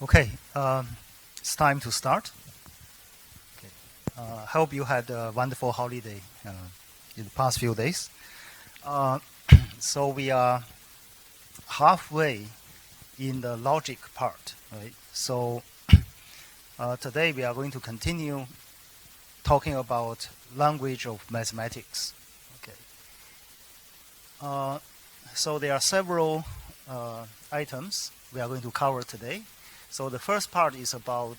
Okay, it's time to start. Okay. Hope you had a wonderful holiday in the past few days. Uh, so we are halfway in the logic part, right? So today we are going to continue talking about language of mathematics. Okay. So there are several items we are going to cover today. So the first part is about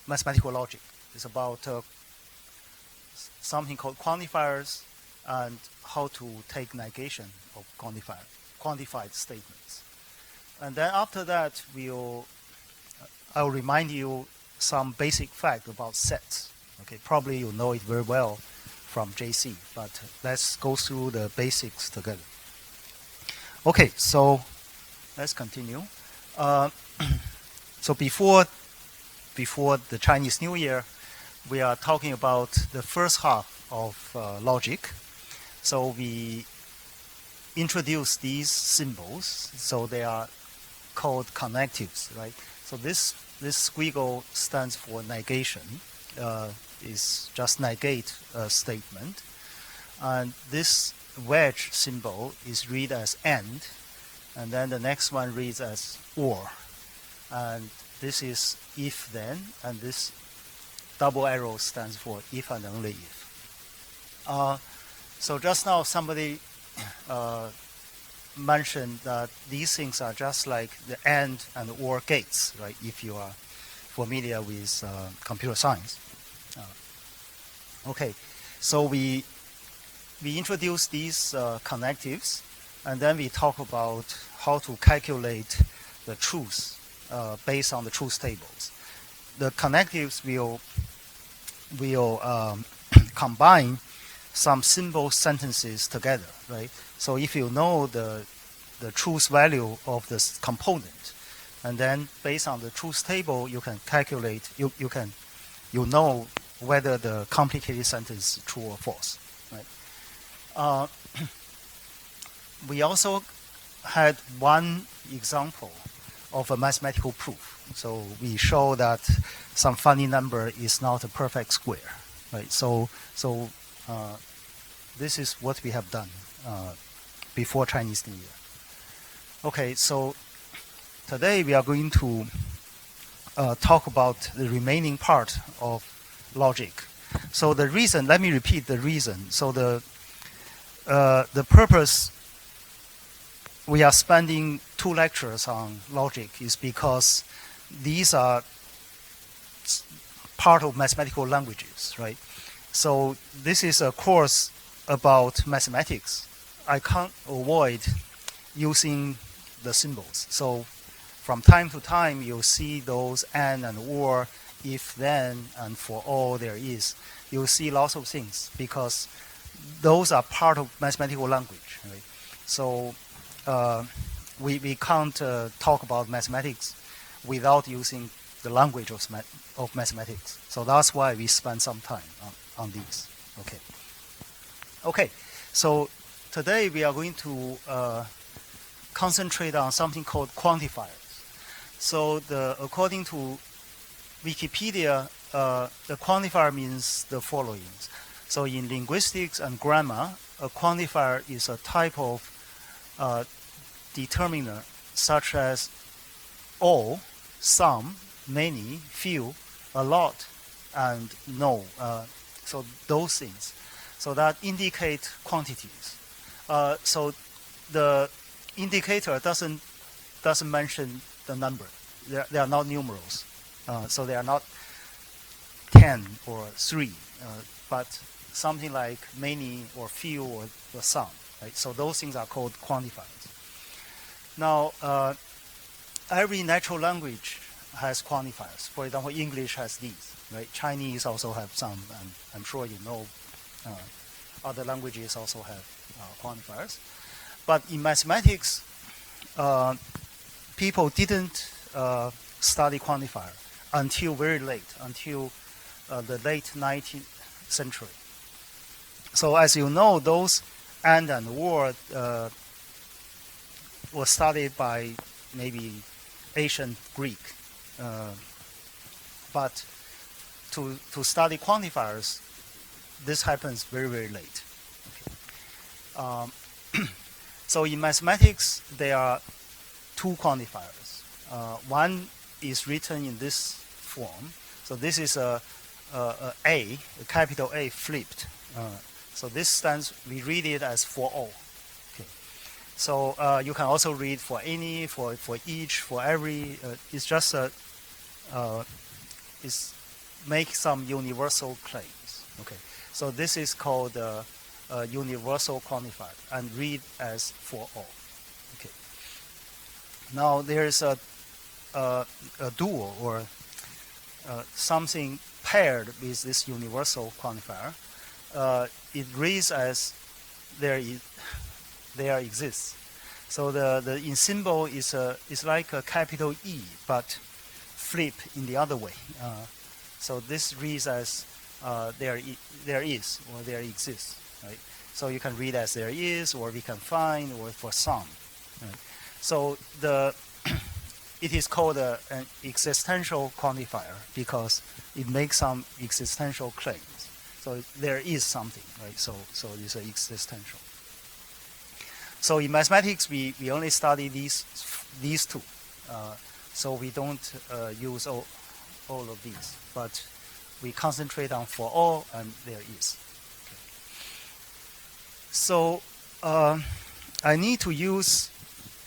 mathematical logic. It's about something called quantifiers and how to take negation of quantified statements. And then after that, I'll remind you some basic fact about sets. Okay, probably you know it very well from JC, but let's go through the basics together. Okay, so let's continue. So before the Chinese New Year, we are talking about the first half of logic. So we introduce these symbols. So they are called connectives, right? So this squiggle stands for negation. Is just negate a statement. And this wedge symbol is read as and then the next one reads as or. And this is if then, and this double arrow stands for if and only if. So just now somebody mentioned that these things are just like the and or gates, right? If you are familiar with computer science. Okay, so we introduce these connectives, and then we talk about how to calculate the truth based on the truth tables. The connectives will combine some simple sentences together, right? So if you know the truth value of this component, and then based on the truth table, you can calculate. You know whether the complicated sentence is true or false, right? We also had one example of a mathematical proof. So we show that some funny number is not a perfect square, right? So this is what we have done before Chinese New Year. Okay, so today we are going to talk about the remaining part of logic. So the reason, let me repeat the reason. So the purpose we are spending 2 lectures on logic is because these are part of mathematical languages, right? So this is a course about mathematics. I can't avoid using the symbols. So from time to time, you'll see those and or, if then, and for all there is. You'll see lots of things because those are part of mathematical language, right? So we can't talk about mathematics without using the language of mathematics. So that's why we spend some time on these. Okay. So today we are going to concentrate on something called quantifiers. So according to Wikipedia, the quantifier means the following. So in linguistics and grammar, a quantifier is a type of determiner such as all, some, many, few, a lot, and no. So those things. So that indicate quantities. So the indicator doesn't mention the number. They are not numerals. So they are not 10 or 3, but something like many or few or some. Right? So those things are called quantifiers. Now, every natural language has quantifiers. For example, English has these. Right? Chinese also have some, and I'm sure you know other languages also have quantifiers. But in mathematics, people didn't study quantifier until very late, until the late 19th century. So as you know, those and or were studied by maybe ancient Greek. But to study quantifiers, this happens very, very late. Okay. So in mathematics, there are two quantifiers. One is written in this form. So this is a capital A flipped. So this stands, we read it as for all. Okay. So you can also read for any, for each, for every. It's just it's make some universal claims. Okay. So this is called universal quantifier and read as for all. Okay. Now there's a dual or something paired with this universal quantifier. It reads as there exists. So the in symbol is like a capital E, but flip in the other way. So this reads as there is or there exists. Right? So you can read as there is, or we can find, or for some. Right? So it is called an existential quantifier because it makes some existential claims. So there is something, right? So it's existential. So in mathematics, we only study these two. So we don't use all of these, but we concentrate on for all and there is. Okay. So I need to use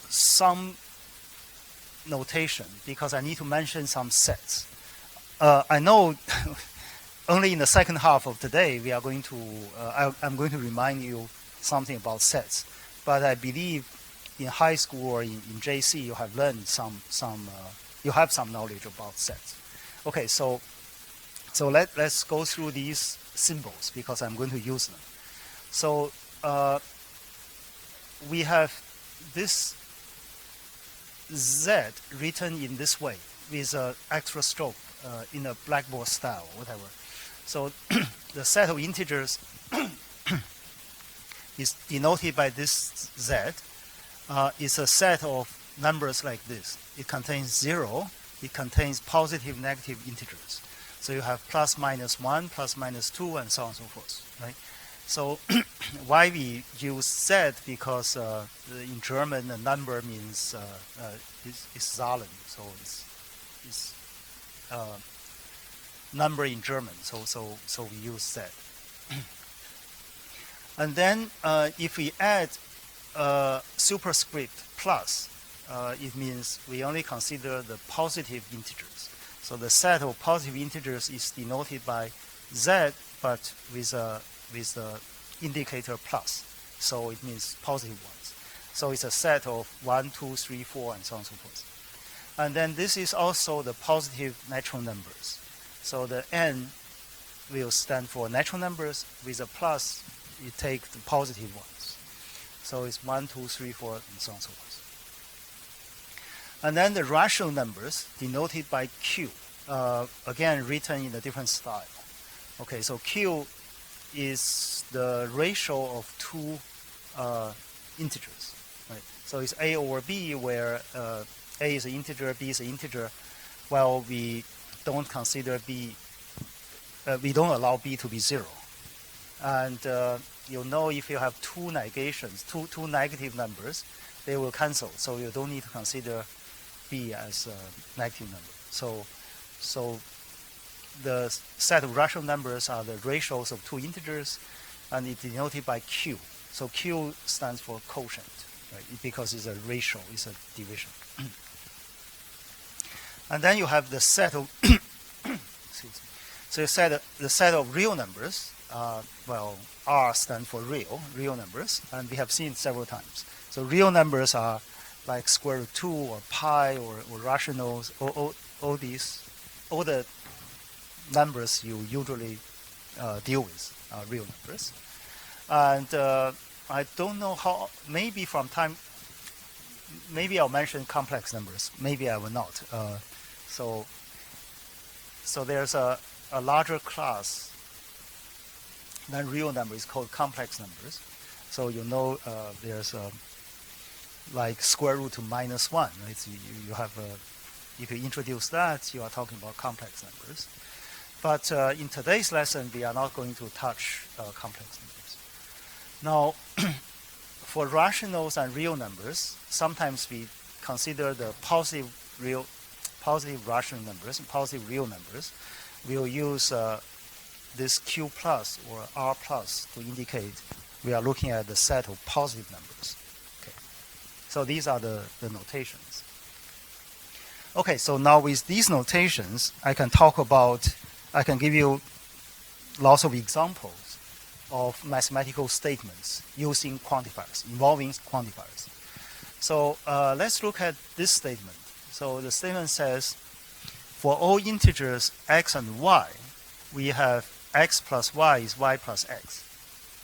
some notation because I need to mention some sets. I know only in the second half of today we are going to I'm going to remind you something about sets, but I believe in high school or in JC you have learned you have some knowledge about sets. Okay, so let's go through these symbols because I'm going to use them. So we have this Z written in this way with an extra stroke in a blackboard style, whatever. So the set of integers is denoted by this Z. It's a set of numbers like this. It contains 0. It contains positive, negative integers. So you have plus minus 1, plus minus 2, and so on and so forth, right? So why we use Z? Because in German, a number means is Zahlen, so it's number in German. So we use Z. And then if we add superscript plus, it means we only consider the positive integers. So the set of positive integers is denoted by Z, but with the indicator plus. So it means positive ones. So it's a set of 1, 2, 3, 4, and so on and so forth. And then this is also the positive natural numbers. So the n will stand for natural numbers. With a plus, you take the positive ones. So it's 1, 2, 3, 4, and so on and so forth. And then the rational numbers denoted by Q, again written in a different style. Okay, so Q is the ratio of two integers, right? So it's A over B, where A is an integer, B is an integer, while we don't consider B, we don't allow B to be 0. And you'll know if you have two negations, two negative numbers, they will cancel. So you don't need to consider B as a negative number. So the set of rational numbers are the ratios of two integers, and it's denoted by Q. So Q stands for quotient, right? Because it's a ratio, it's a division. And then you have the set of excuse me. So the set of real numbers. Well, R stands for real numbers, and we have seen several times. So real numbers are like square root 2 or pi or rationals, all the numbers you usually deal with are real numbers. And I don't know how, maybe I'll mention complex numbers, maybe I will not. So there's a larger class than real numbers called complex numbers. So you know there's like square root to -1, right? So you have If you introduce that, you are talking about complex numbers. But in today's lesson, we are not going to touch complex numbers. Now, for rationals and real numbers, sometimes we consider the positive rational numbers and positive real numbers. We'll use this Q plus or R plus to indicate we are looking at the set of positive numbers. Okay. So these are the notations. Okay, so now with these notations, I can give you lots of examples of mathematical statements using quantifiers, involving quantifiers. So let's look at this statement. So the statement says, for all integers x and y, we have x plus y is y plus x.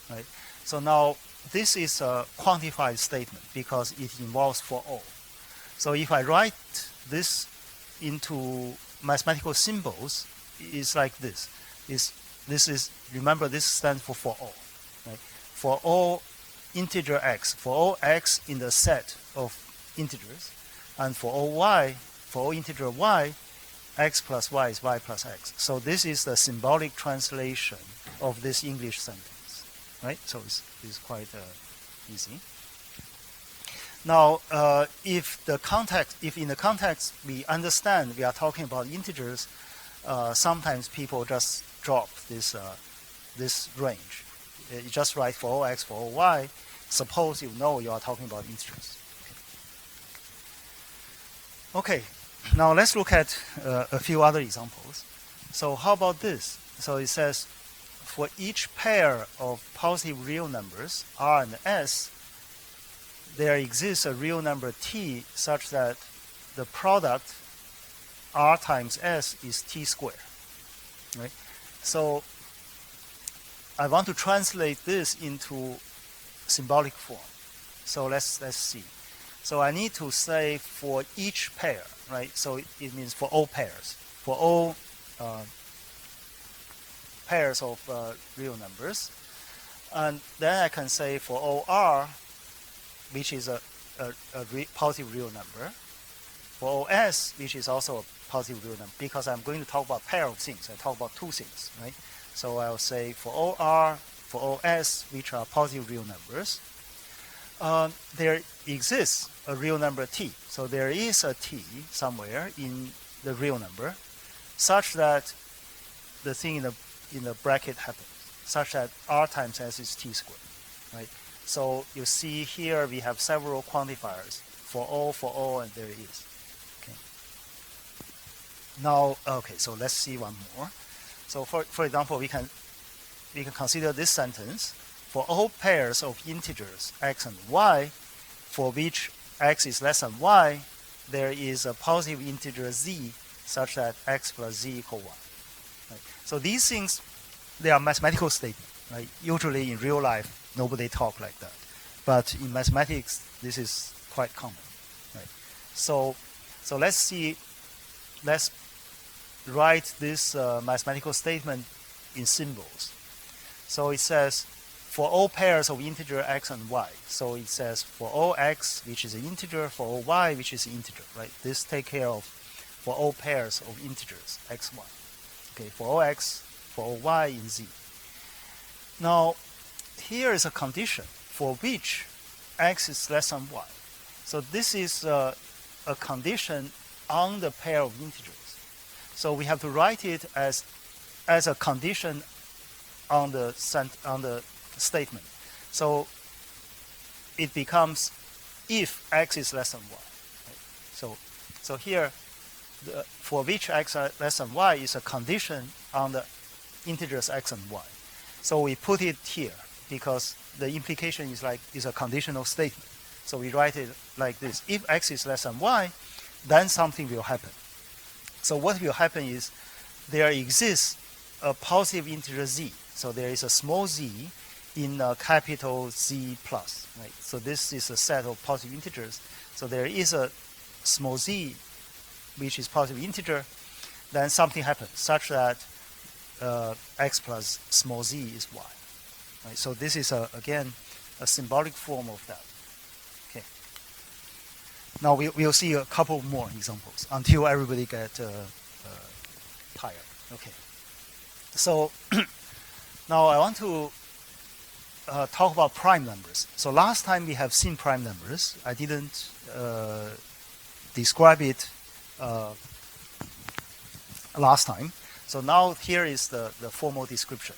Right? So now this is a quantified statement because it involves for all. So if I write this into mathematical symbols, it's like this. Remember, this stands for all. Right? For all integer x, for all x in the set of integers, and for all integer y, x plus y is y plus x. So this is the symbolic translation of this English sentence, right? So it's quite easy. Now, if in the context we understand we are talking about integers, sometimes people just drop this range. You just write for all x, for all y. Suppose you know you are talking about integers. Okay, now let's look at a few other examples. So how about this? So it says, for each pair of positive real numbers, r and s, there exists a real number t such that the product r times s is t squared. Right? So I want to translate this into symbolic form. So let's see. So I need to say for each pair, right? So it means for all pairs, for all pairs of real numbers. And then I can say for all r, which is a positive real number, for all s, which is also a positive real number, because I'm going to talk about pair of things. I talk about two things, right? So I'll say for all r, for all s, which are positive real numbers, there exists a real number t. So there is a t somewhere in the real number, such that the thing in the bracket happens, such that r times s is t squared, right? So you see here we have several quantifiers for all, and there is. Okay. Now, okay, so let's see one more. So for example, we can consider this sentence. For all pairs of integers x and y, for which x is less than y, there is a positive integer z such that x plus z equal 1. Right? So these things, they are mathematical statements. Right? Usually in real life, nobody talk like that. But in mathematics, this is quite common. Right? So let's write this mathematical statement in symbols. So it says, for all pairs of integer x and y. So it says for all x, which is an integer, for all y, which is an integer, right? This take care of for all pairs of integers, x, y. Okay, for all x, for all y in z. Now, here is a condition for which x is less than y. So this is a condition on the pair of integers. So we have to write it as a condition on the statement. So it becomes if x is less than y. Right? So here, for which x are less than y is a condition on the integers x and y. So we put it here because the implication is a conditional statement. So we write it like this. If x is less than y, then something will happen. So what will happen is there exists a positive integer z. So there is a small z in a capital Z plus, right? So this is a set of positive integers. So there is a small z, which is positive integer. Then something happens such that x plus small z is y. Right? So this is again a symbolic form of that. Okay. Now we'll see a couple more examples until everybody get tired. Okay. So now I want to talk about prime numbers. So last time we have seen prime numbers. I didn't describe it last time. So now here is the formal description.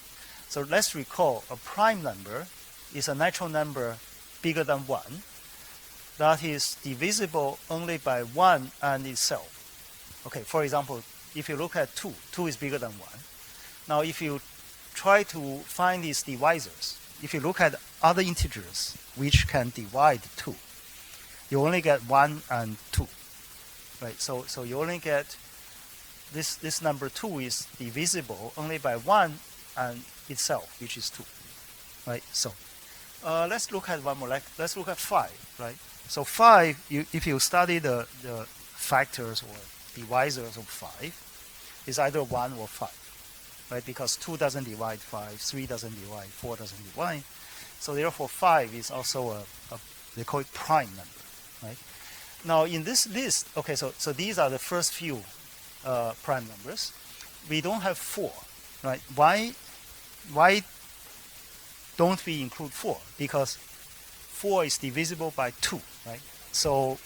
So let's recall a prime number is a natural number bigger than 1 that is divisible only by 1 and itself. Okay, for example, if you look at 2, 2 is bigger than 1. Now if you try to find these divisors, if you look at other integers which can divide 2, you only get 1 and 2. Right? So you only get this number 2 is divisible only by 1 and itself, which is 2. Right? So let's look at one more. Let's look at 5. Right? So 5, if you study the factors or divisors of 5, is either 1 or 5. Right? Because 2 doesn't divide 5, 3 doesn't divide, 4 doesn't divide. So therefore 5 is also they call it prime number. Right? Now in this list, okay, so these are the first few prime numbers. We don't have 4. Right? Why don't we include 4? Because 4 is divisible by 2, right? So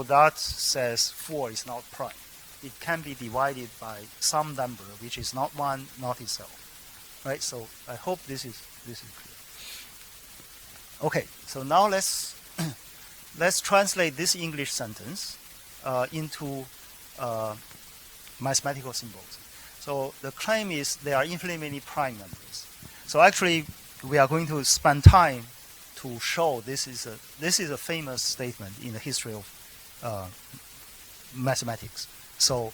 that says 4 is not prime. It can be divided by some number which is not 1, not itself, right? So I hope this is clear. Okay, so now let's translate this English sentence into mathematical symbols. So the claim is there are infinitely many prime numbers. So actually, we are going to spend time to show this is a famous statement in the history of mathematics. So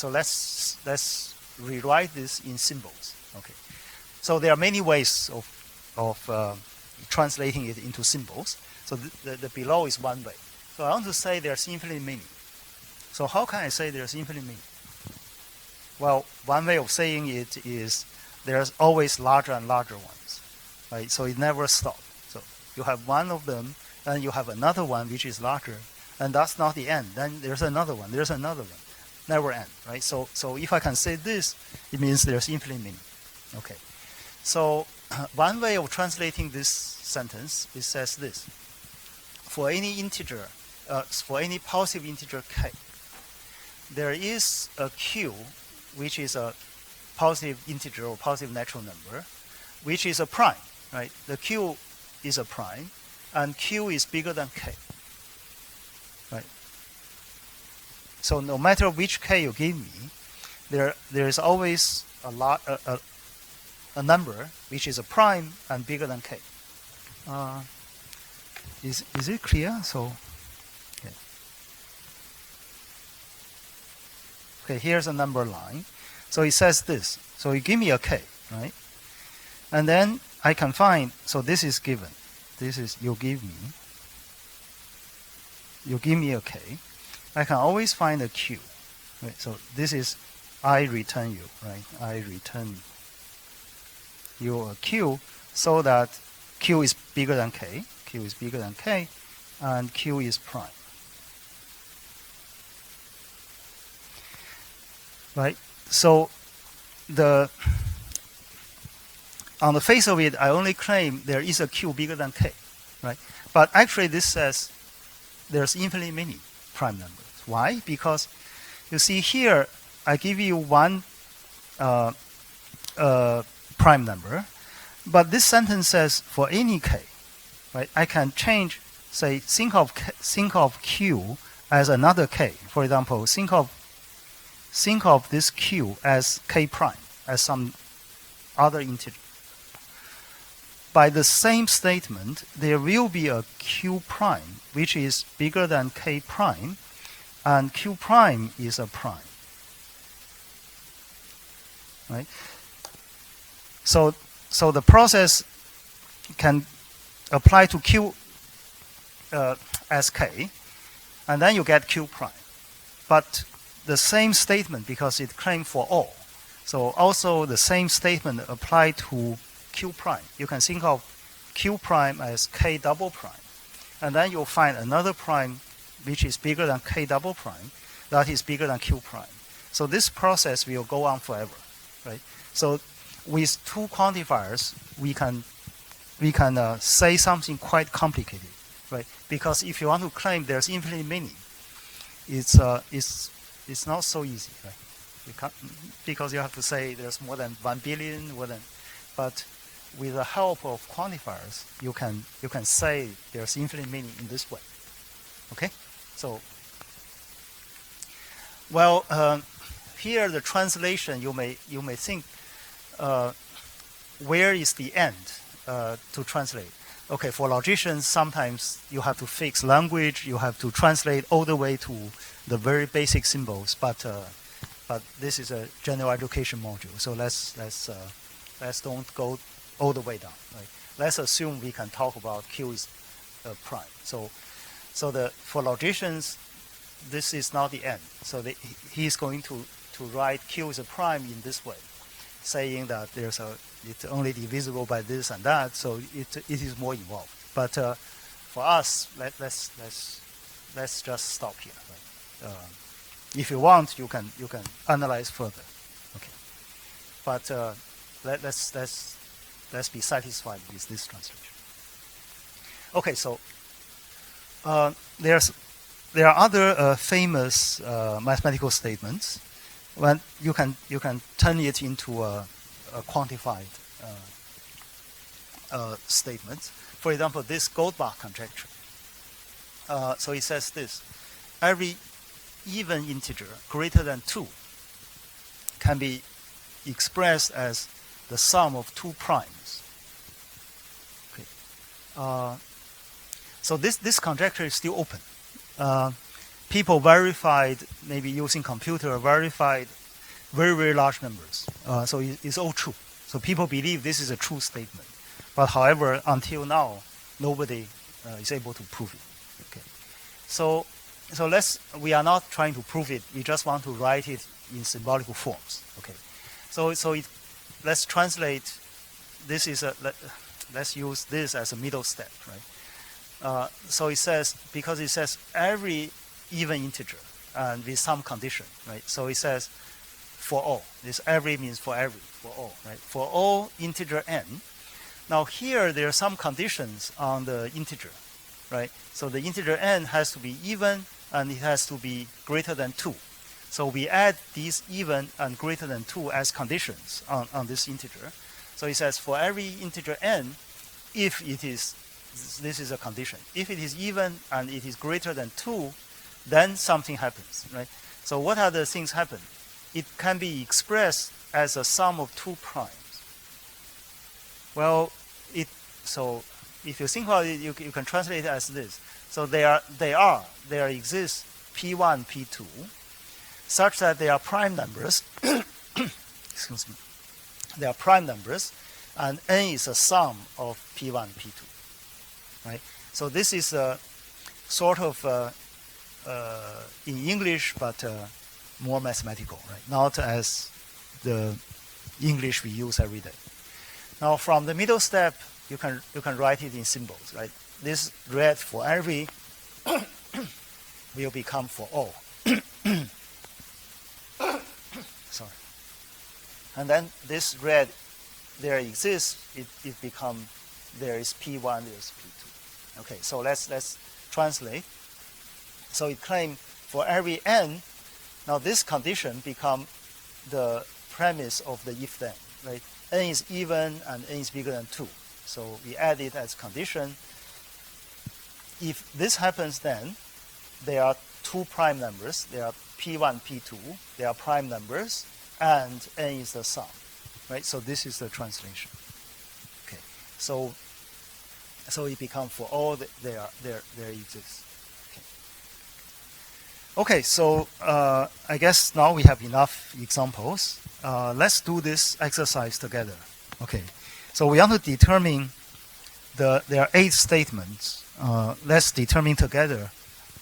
let's rewrite this in symbols. Okay. So there are many ways of translating it into symbols. So the below is one way. So I want to say there's infinitely many. So how can I say there's infinitely many? Well, one way of saying it is there's always larger and larger ones, right? So it never stops. So you have one of them, and you have another one which is larger, and that's not the end. Then there's another one, never end, right? So if I can say this, it means there's infinitely many. Okay. So one way of translating this sentence, it says this: for any integer, for any positive integer k, there is a q, which is a positive integer or positive natural number, which is a prime, right? The q is a prime, and q is bigger than k, right? So no matter which k you give me, there is always a number which is a prime and bigger than k. Is it clear? So, okay, here's a number line. So it says this. So you give me a k, right? And then I can find, so this is given. This is, you give me a k. I can always find a q. Right? So this is, I return you, right? I return you a q so that q is bigger than k. Q is bigger than k, and q is prime. Right? So on the face of it, I only claim there is a q bigger than k, right? But actually this says there's infinitely many prime numbers. Why? Because you see here, I give you one prime number, but this sentence says for any k, right? I can change, say, think of q as another k. For example, think of this q as k prime, as some other integer. By the same statement, there will be a q prime, which is bigger than k prime, and q prime is a prime. Right? So the process can apply to q as k, and then you get q prime. But the same statement, because it claims for all, so also the same statement apply to q prime. You can think of q prime as k double prime, and then you'll find another prime which is bigger than k double prime, that is bigger than q prime. So this process will go on forever, right? So with two quantifiers, we can say something quite complicated, right? Because if you want to claim there's infinite many, it's not so easy, right? You can't, because you have to say there's more than 1 billion, but with the help of quantifiers, you can say there's infinite many in this way. Okay, so well, here the translation you may think where is the end to translate? Okay, for logicians, sometimes you have to fix language, you have to translate all the way to the very basic symbols, but this is a general education module, so let's don't go all the way down. Right? Let's assume we can talk about Q is prime. So for logicians, this is not the end. So he's going to write Q is a prime in this way, saying that it's only divisible by this and that. So it is more involved. But for us, let's just stop here. Right? If you want, you can analyze further. Okay, but let's be satisfied with this translation. Okay, so there are other famous mathematical statements. When you can turn it into a quantified statement. For example, this Goldbach conjecture. So it says this: every even integer greater than 2 can be expressed as the sum of two primes. Okay. So this conjecture is still open. People verified, maybe using computer, verified very, very large numbers. So it's all true. So people believe this is a true statement. But however, until now, nobody is able to prove it. Okay. So we are not trying to prove it. We just want to write it in symbolical forms. Okay. So let's translate. Let's use this as a middle step, right? So it says, because it says every even integer and with some condition, right? So it says for all. This every means for every, for all, right? For all integer n. Now here there are some conditions on the integer, right? So the integer n has to be even and it has to be greater than 2. So we add these even and greater than 2 as conditions on this integer. So it says for every integer n, if it is, this is a condition. If it is even and it is greater than 2, then something happens, right? So what are the things happen? It can be expressed as a sum of two primes. Well, so if you think about it, you can translate it as this. So there exists P1, P2, such that they are prime numbers. Excuse me. They are prime numbers, and n is a sum of P1, P2, right? So this is a sort of in English, but more mathematical, right? Not as the English we use every day. Now, from the middle step, you can write it in symbols, right? This red for every will become for all. Sorry. And then this red, there exists, it become, there is P1, there is P2. Okay, so let's translate. So it claims for every n, now this condition become the premise of the if then, right? N is even and n is bigger than 2. So we add it as condition. If this happens, then there are two prime numbers. There are P1, P2. They are prime numbers, and n is the sum, right? So this is the translation. Okay, so it becomes for all there exists. Okay, so I guess now we have enough examples. Let's do this exercise together. Okay, so we want to determine there are 8 statements. Let's determine together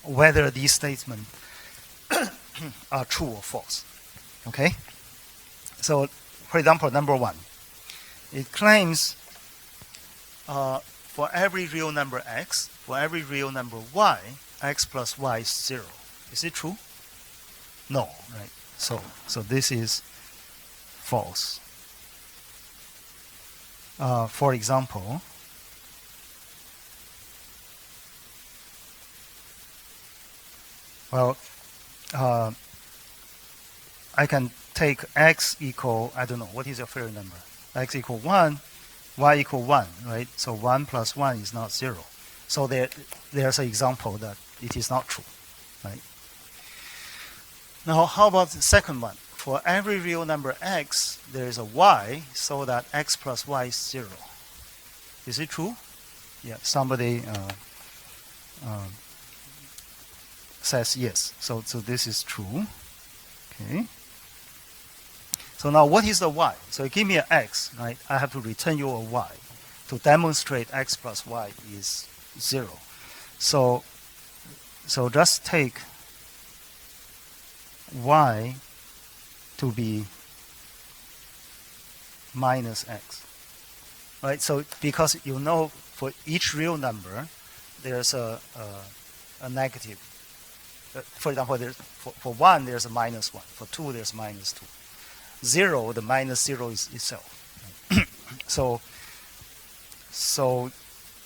whether these statements are true or false. Okay, so for example, number 1, it claims for every real number x, for every real number y, x plus y is 0. Is it true? No, right? So this is false. For example, well, I can take x equal, I don't know, what is your favorite number? X equal 1, y equal 1, right? So 1 plus 1 is not 0. So there's an example that it is not true, right? Now, how about the second one? For every real number x, there is a y, so that x plus y is 0. Is it true? Yeah, somebody says yes. So this is true. Okay. So now what is the y? So give me an x, right? I have to return you a y to demonstrate x plus y is 0. So just take y to be minus x, right? So because you know for each real number there's a negative. For example, for 1 there's a minus 1. For 2 there's minus 2. 0, the minus 0 is itself. So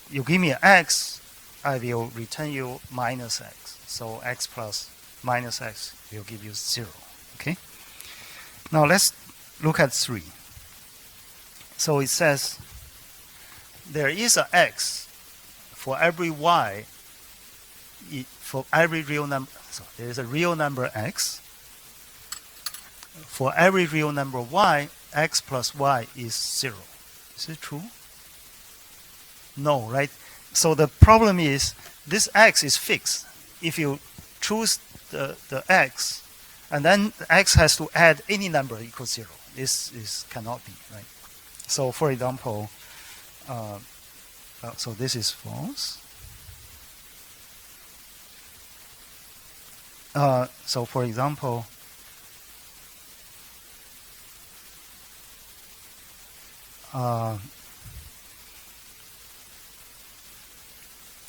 you give me an x, I will return you minus x. So x plus minus x will give you 0. Okay. Now let's look at 3. So it says there is an x for every y, for every real number. So there is a real number x. For every real number y, x plus y is 0. Is it true? No, right? So the problem is this x is fixed. If you choose the x, and then x has to add any number equals 0. This cannot be, right? So for example, so this is false. So for example,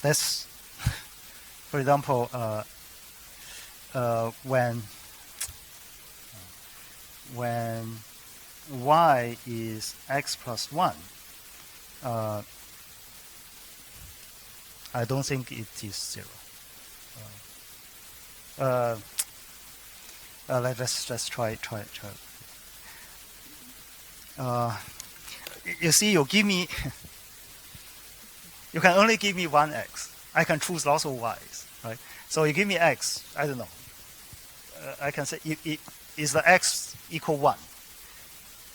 that's, for example, when y is x plus 1, I don't think it is 0. Let's try. You see, you give me, you can only give me one x. I can choose lots of y's, right? So you give me x, I don't know. I can say, is the x equal 1?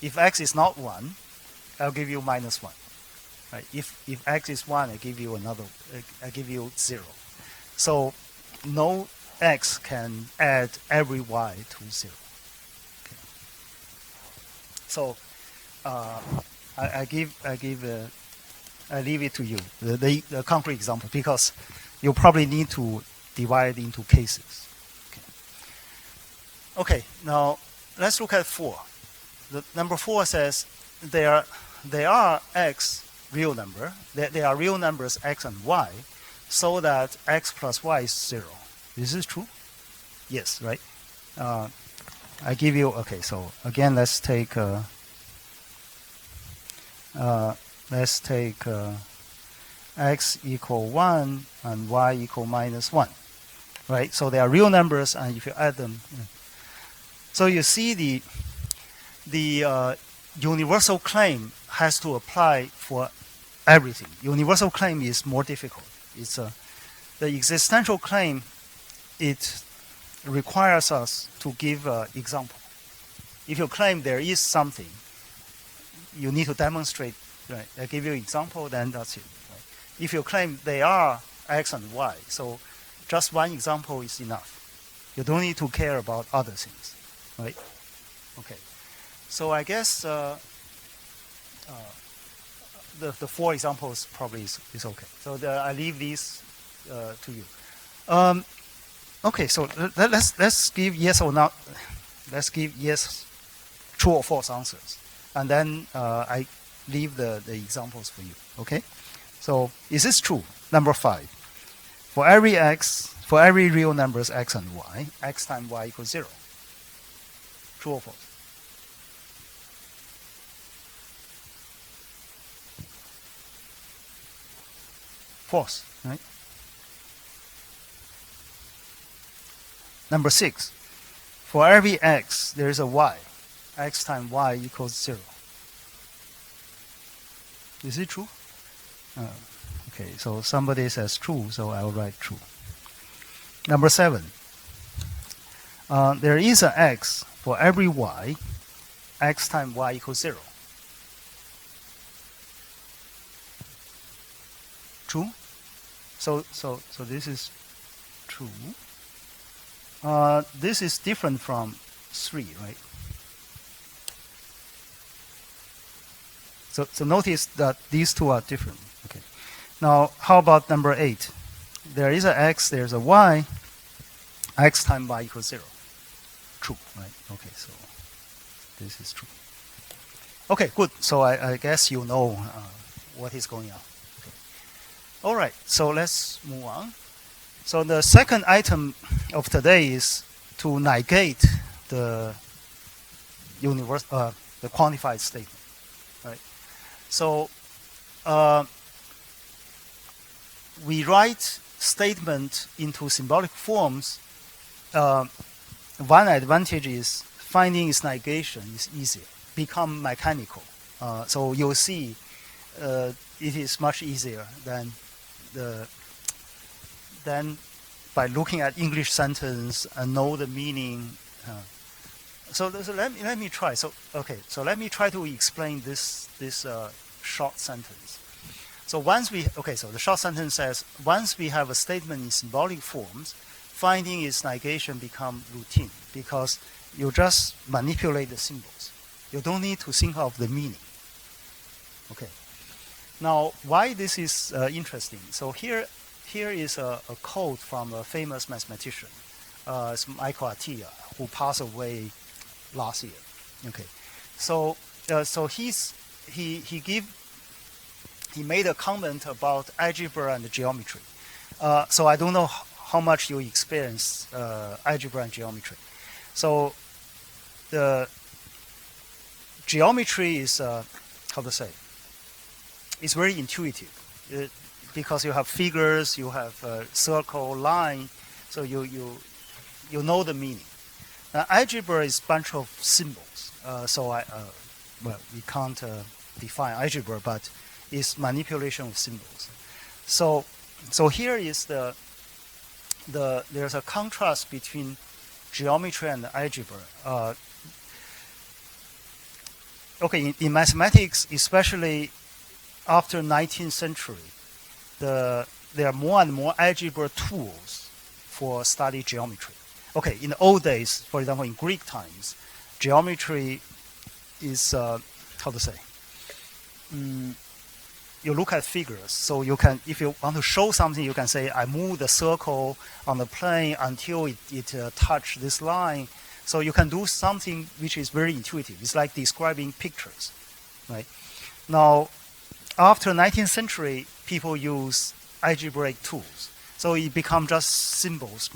If x is not 1, I'll give you minus 1. Right? If x is 1, I give you another, I give you 0. So no x can add every y to 0. Okay. So I leave it to you, the concrete example, because you probably need to divide into cases. Okay, now let's look at 4. The number 4 says there are x real number. There are real numbers x and y, so that x plus y is 0. Is this true? Yes, right? I give you, okay, so again, let's take x equal 1 and y equal minus 1, right? So they are real numbers, and if you add them, so you see the universal claim has to apply for everything. Universal claim is more difficult. It's the existential claim. It requires us to give an example. If you claim there is something, you need to demonstrate. Right? I give you an example, then that's it. Right? If you claim they are x and y, so just one example is enough. You don't need to care about other things, right? Okay. So I guess the 4 examples probably is okay. So I leave these to you. Okay, so let's give yes or not. Let's give yes, true or false answers, and then I leave the examples for you. Okay. So is this true? Number 5. For every real numbers x and y, x times y equals 0. True or false? False, right? Number 6. For every x, there is a y. X times y equals 0. Is it true? Okay, so somebody says true, so I'll write true. Number 7. There is an x for every y. X times y equals 0. True? So this is true. This is different from 3, right? So notice that these two are different. Okay. Now, how about number 8? There is a x, there's a y. X times y equals 0. True, right? Okay, so this is true. Okay, good. So I guess you know what is going on. Okay. All right, so let's move on. So the second item of today is to negate the the quantified statement, right? So we write statement into symbolic forms. One advantage is finding its negation is easier, become mechanical. So you'll see it is much easier than by looking at English sentence and know the meaning. So let me try. So let me try to explain this short sentence. So so the short sentence says, once we have a statement in symbolic forms, finding its negation become routine because you just manipulate the symbols. You don't need to think of the meaning. Okay. Now, why this is interesting? So here is a quote from a famous mathematician, it's Michael Atiyah, who passed away last year. Okay. So he made a comment about algebra and geometry. So I don't know how much you experience algebra and geometry. So the geometry is how to say? It's very intuitive because you have figures, you have circle, line, so you know the meaning. Now, algebra is a bunch of symbols. We can't define algebra, but it's manipulation of symbols. So here is there's a contrast between geometry and algebra. In mathematics, especially after 19th century, there are more and more algebra tools for study geometry. Okay, in the old days, for example, in Greek times, geometry is how to say? You look at figures, so you can, if you want to show something, you can say, I move the circle on the plane until it touch this line. So you can do something which is very intuitive. It's like describing pictures, right? Now, after 19th century, people use algebraic tools. So it becomes just symbols,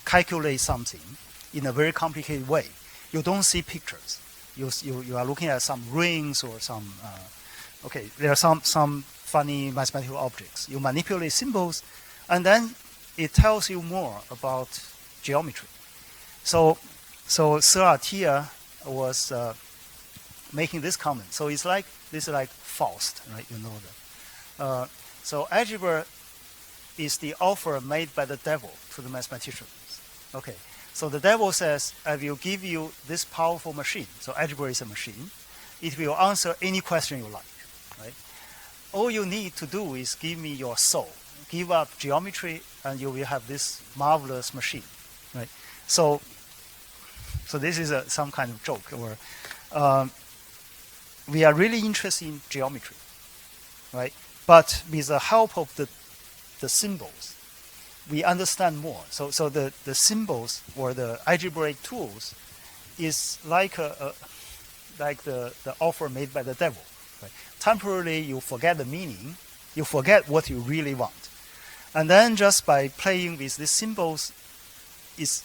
calculate something in a very complicated way. You don't see pictures. You are looking at some rings or some, there are some funny mathematical objects. You manipulate symbols, and then it tells you more about geometry. So Sir Atiyah was making this comment. So this is like Faust, right? You know that. So algebra is the offer made by the devil to the mathematicians. Okay. So the devil says, I will give you this powerful machine. So algebra is a machine. It will answer any question you like, right? All you need to do is give me your soul. Give up geometry, and you will have this marvelous machine, right? So this is some kind of joke. Or we are really interested in geometry, right? But with the help of the symbols, we understand more. So the symbols or the algebraic tools is like the offer made by the devil. Right? Temporarily, you forget the meaning, You forget what you really want. And then just by playing with these symbols is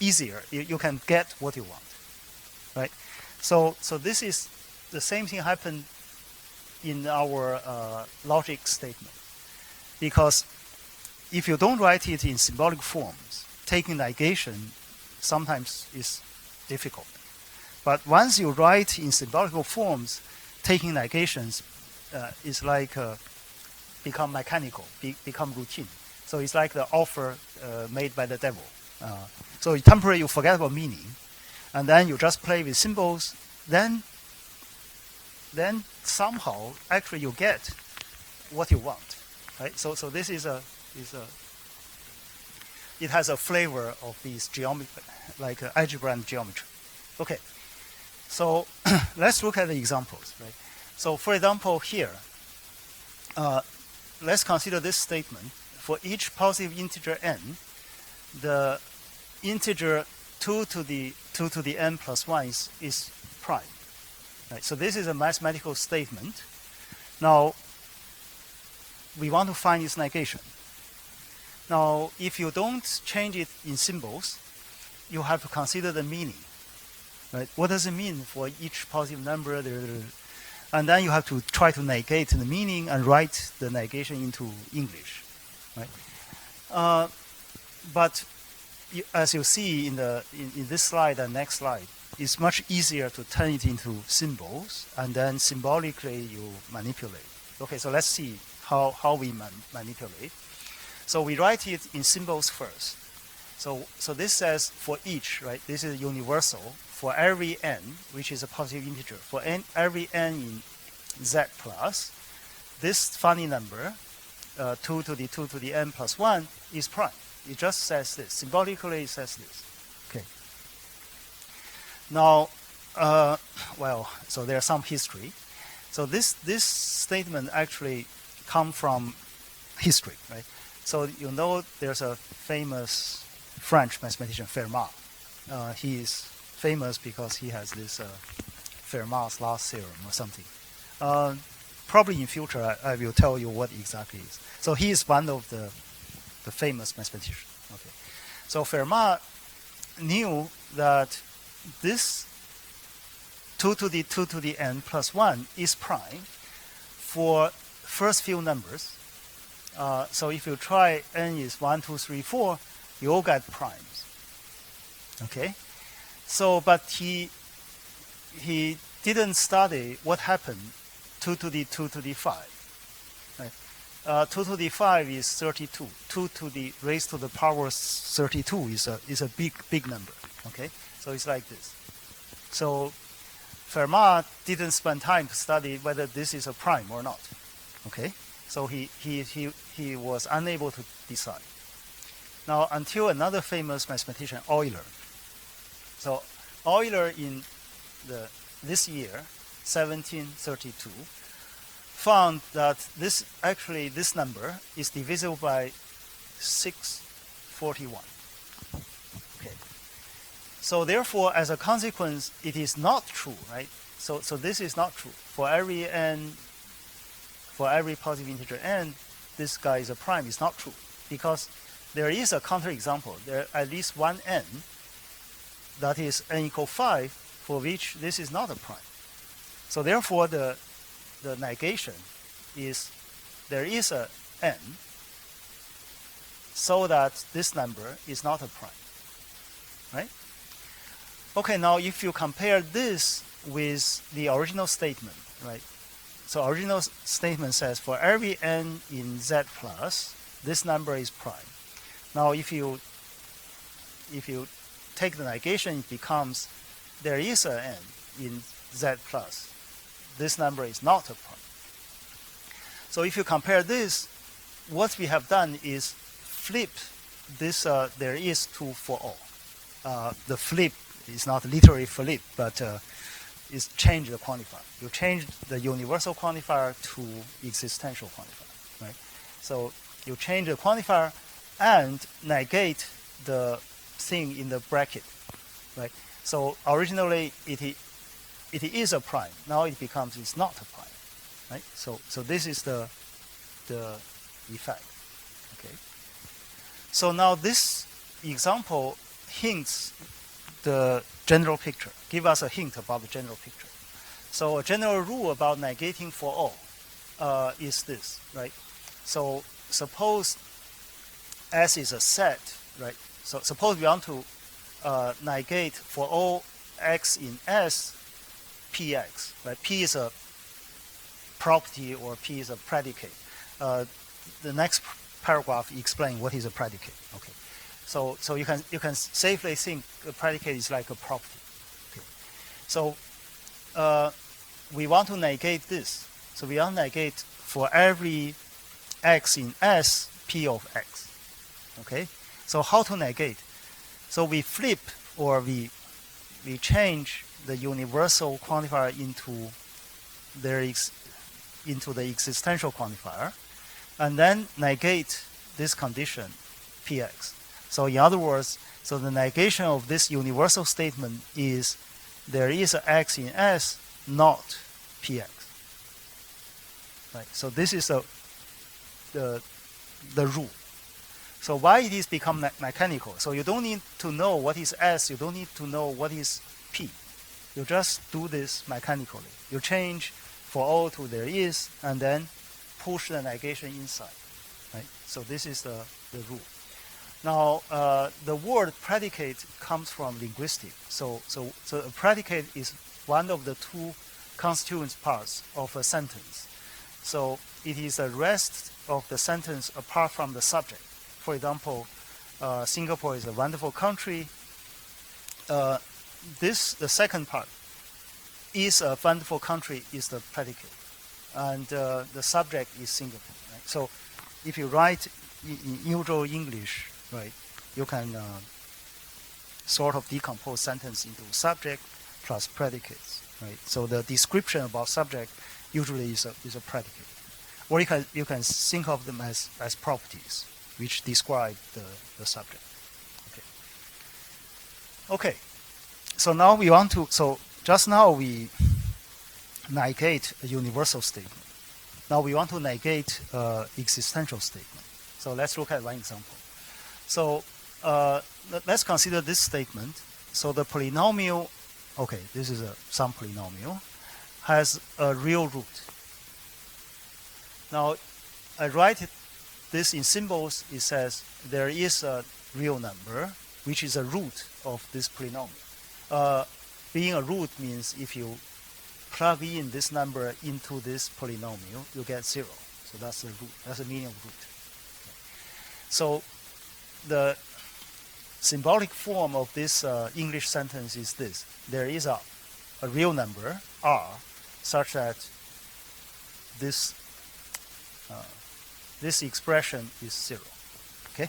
easier. You can get what you want, right? So this is the same thing happened in our logic statement. Because if you don't write it in symbolic forms, taking negation sometimes is difficult. But once you write in symbolical forms, taking negations is like become mechanical, become routine. So it's like the offer made by the devil. So temporarily you forget about meaning, and then you just play with symbols. Then somehow actually you get what you want, right? So this is it has a flavor of these geometry, like algebra and geometry. Okay, so let's look at the examples, right? So for example here, let's consider this statement. For each positive integer n, the integer 2 to the n plus 1 is prime. Right? So this is a mathematical statement. Now, we want to find its negation. Now, if you don't change it in symbols, you have to consider the meaning. Right? What does it mean for each positive number? And then you have to try to negate the meaning and write the negation into English. Right? But as you see in this slide and next slide, it's much easier to turn it into symbols, and then symbolically you manipulate. Okay, so let's see how we manipulate. So we write it in symbols first. So this says for each, right? This is universal for every n, which is a positive integer. For every n in z plus, this funny number, 2 to the n plus 1 is prime. It just says this. Symbolically, it says this. Okay. Now, so there's some history. So this statement actually come from history, right? So you know there's a famous French mathematician, Fermat. He is famous because he has this Fermat's last theorem or something. Probably in future I will tell you what exactly it is. So he is one of the famous mathematicians. Okay. So Fermat knew that this 2 to the n plus 1 is prime for first few numbers. So if you try n is 1, 2, 3, 4, you all get primes. Okay? So, but he didn't study what happened 2 to the 5. Right? 2 to the 5 is 32. 2 to the raised to the power 32 is a big number. Okay? So it's like this. So Fermat didn't spend time to study whether this is a prime or not. Okay? So he was unable to decide. Now, until another famous mathematician, Euler. So Euler in this year, 1732, found that this number is divisible by 641. Okay. So therefore, as a consequence, it is not true, right? So this is not true. For every positive integer n, this guy is a prime. It's not true because there is a counterexample. There at least one n, that is n equal 5, for which this is not a prime. So therefore, the negation is there is a n, so that this number is not a prime. Right? Okay, now if you compare this with the original statement, right? So original statement says for every n in z plus, this number is prime. Now if you take the negation, it becomes there is an n in z plus. This number is not a prime. So if you compare this, what we have done is flip this there is to for all. The flip is not literally flip, but is change the quantifier. You change the universal quantifier to existential quantifier, right? So you change the quantifier and negate the thing in the bracket, right? So originally it is a prime. Now it becomes it's not a prime, right? So this is the the effect. Okay. So now this example hints the general picture, give us a hint about the general picture. So a general rule about negating for all is this, right? So suppose S is a set, right? So suppose we want to negate for all x in S, Px, right? P is a property or P is a predicate. The next paragraph explain what is a predicate. Okay, so you can safely think a predicate is like a property. Okay, so we want to negate this. So we want to negate for every x in S, P of x. Okay, so how to negate? So we flip or we change the universal quantifier into the existential quantifier, and then negate this condition Px. So in other words, so the negation of this universal statement is there is an x in S, not Px. Right. So this is the rule. So why it is become mechanical? So you don't need to know what is S, you don't need to know what is P. You just do this mechanically. You change for all to there is, and then push the negation inside. Right? So this is the rule. Now, the word predicate comes from linguistics. So a predicate is one of the two constituent parts of a sentence. So it is the rest of the sentence apart from the subject. For example, Singapore is a wonderful country. The second part is a wonderful country is the predicate, and the subject is Singapore. Right? So if you write in usual English, right, you can sort of decompose sentence into subject plus predicates. Right? So the description about subject usually is a predicate, or you can think of them as properties which describe the subject. Okay. So now we want to. So just now we negate a universal statement. Now we want to negate existential statement. So let's look at one example. So let's consider this statement. So the polynomial, okay, this is some polynomial, has a real root. Now I write this in symbols. It says there is a real number which is a root of this polynomial. Being a root means if you plug in this number into this polynomial, you get 0. So that's the root. That's the meaning of root. Okay. So the symbolic form of this English sentence is this. There is a real number, r, such that this expression is 0. Okay?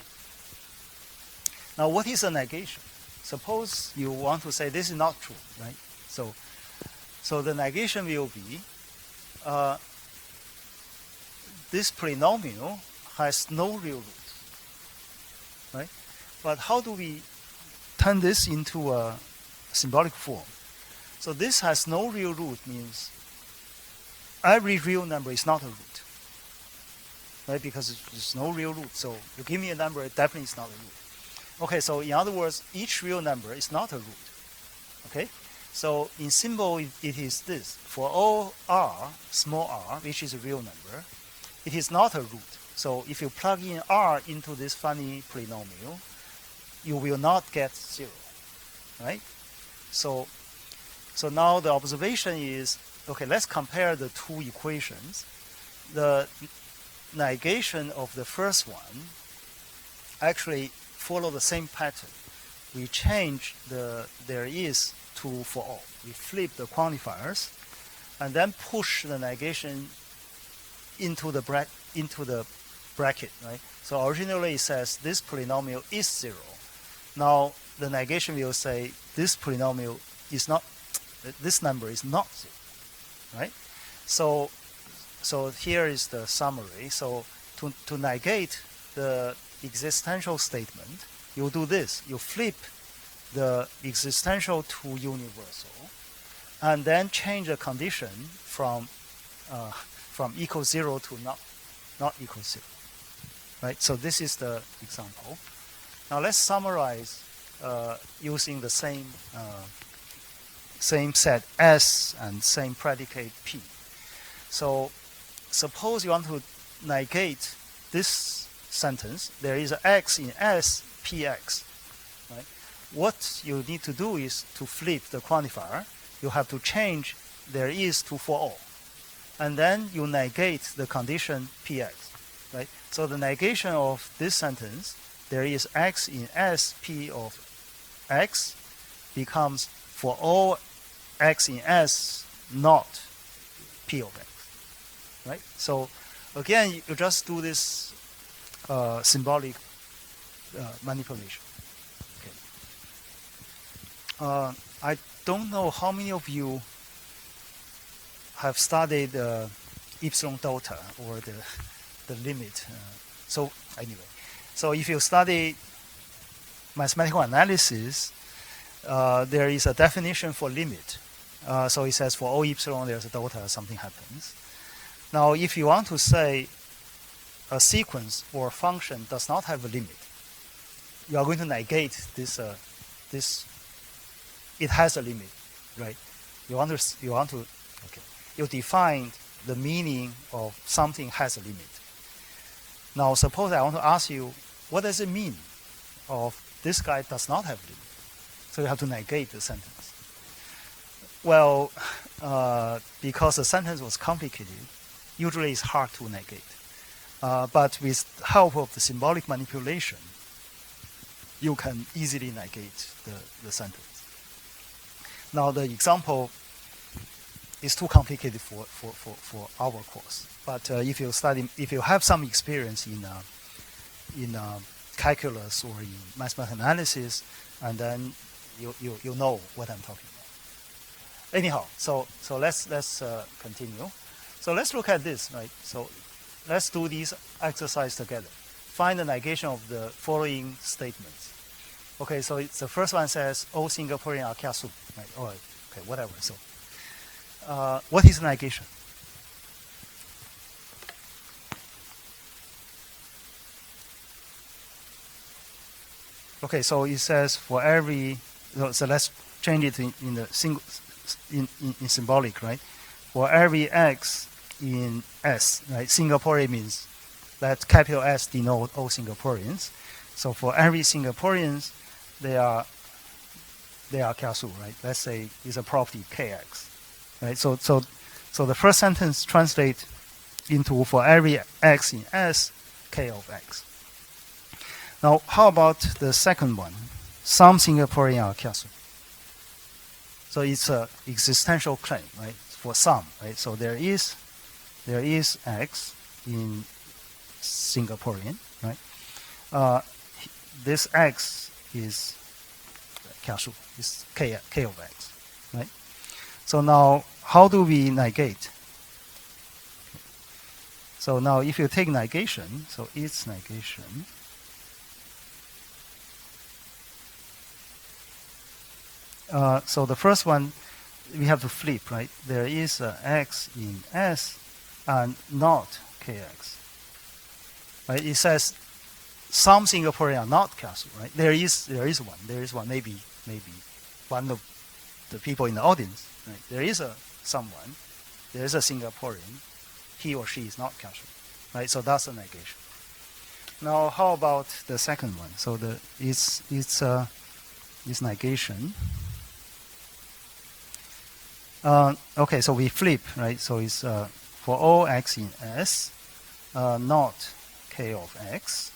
Now what is a negation? Suppose you want to say this is not true, right? So the negation will be this polynomial has no real root, right? But how do we turn this into a symbolic form? So this has no real root means every real number is not a root, right? Because there's no real root. So you give me a number, it definitely is not a root. Okay, so in other words, each real number is not a root. Okay, so in symbol it is this. For all r, small r, which is a real number, it is not a root. So if you plug in r into this funny polynomial, you will not get 0, right? So now the observation is, okay, let's compare the two equations. The negation of the first one actually follow the same pattern. We change the there is to for all. We flip the quantifiers and then push the negation into the bracket, right? So originally it says this polynomial is 0. Now the negation will say this polynomial is not, this number is not 0, right? So here is the summary. So to negate the existential statement, you do this. You flip the existential to universal, and then change the condition from equal 0 to not. not equal to 0. Right? So this is the example. Now let's summarize using the same set S and same predicate P. So suppose you want to negate this sentence. There is an X in S, PX. Right? What you need to do is to flip the quantifier. You have to change there is to for all. And then you negate the condition Px. Right? So the negation of this sentence, there is X in S, P of X, becomes for all X in S, not P of X. Right? So again, you just do this symbolic manipulation. Okay. I don't know how many of you have studied epsilon delta or the limit. So anyway, so if you study mathematical analysis, there is a definition for limit. So it says for all epsilon there's a delta, something happens. Now if you want to say a sequence or a function does not have a limit, you are going to negate this. It has a limit, right? You define the meaning of something has a limit. Now suppose I want to ask you, what does it mean of this guy does not have a limit? So you have to negate the sentence. Well, because the sentence was complicated, usually it's hard to negate. But with help of the symbolic manipulation, you can easily negate the sentence. Now the example is too complicated for our course. But if you have some experience in calculus or in mathematical analysis, and then you know what I'm talking about. Anyhow, so let's continue. So let's look at this, right? So let's do these exercise together. Find the negation of the following statements. Okay, so the first one says all Singaporeans are kiasu, right? Or okay, whatever. So what is negation? Okay, so it says for every. So let's change it in the single in symbolic, right? For every X in S, right? Singaporean means that capital S denote all Singaporeans. So for every Singaporeans, they are kiasu, right? Let's say is a property Kx, right? So the first sentence translates into for every X in S, K of X. Now, how about the second one? Some Singaporeans are kiasu. So it's an existential claim, right? For some, right? So there is X in Singaporean, right? This X is kiasu, is K of X, right? So now, how do we negate? So now, if you take negation, so its negation. So the first one, we have to flip, right? There is X in S and not Kx. Right? It says some Singaporeans are not kiasu, right? There is one, maybe one of the people in the audience, right? There is someone, there is a Singaporean, he or she is not kiasu, right? So that's a negation. Now, how about the second one? So it's negation. Okay, so we flip, right? So it's for all X in S, not K of X,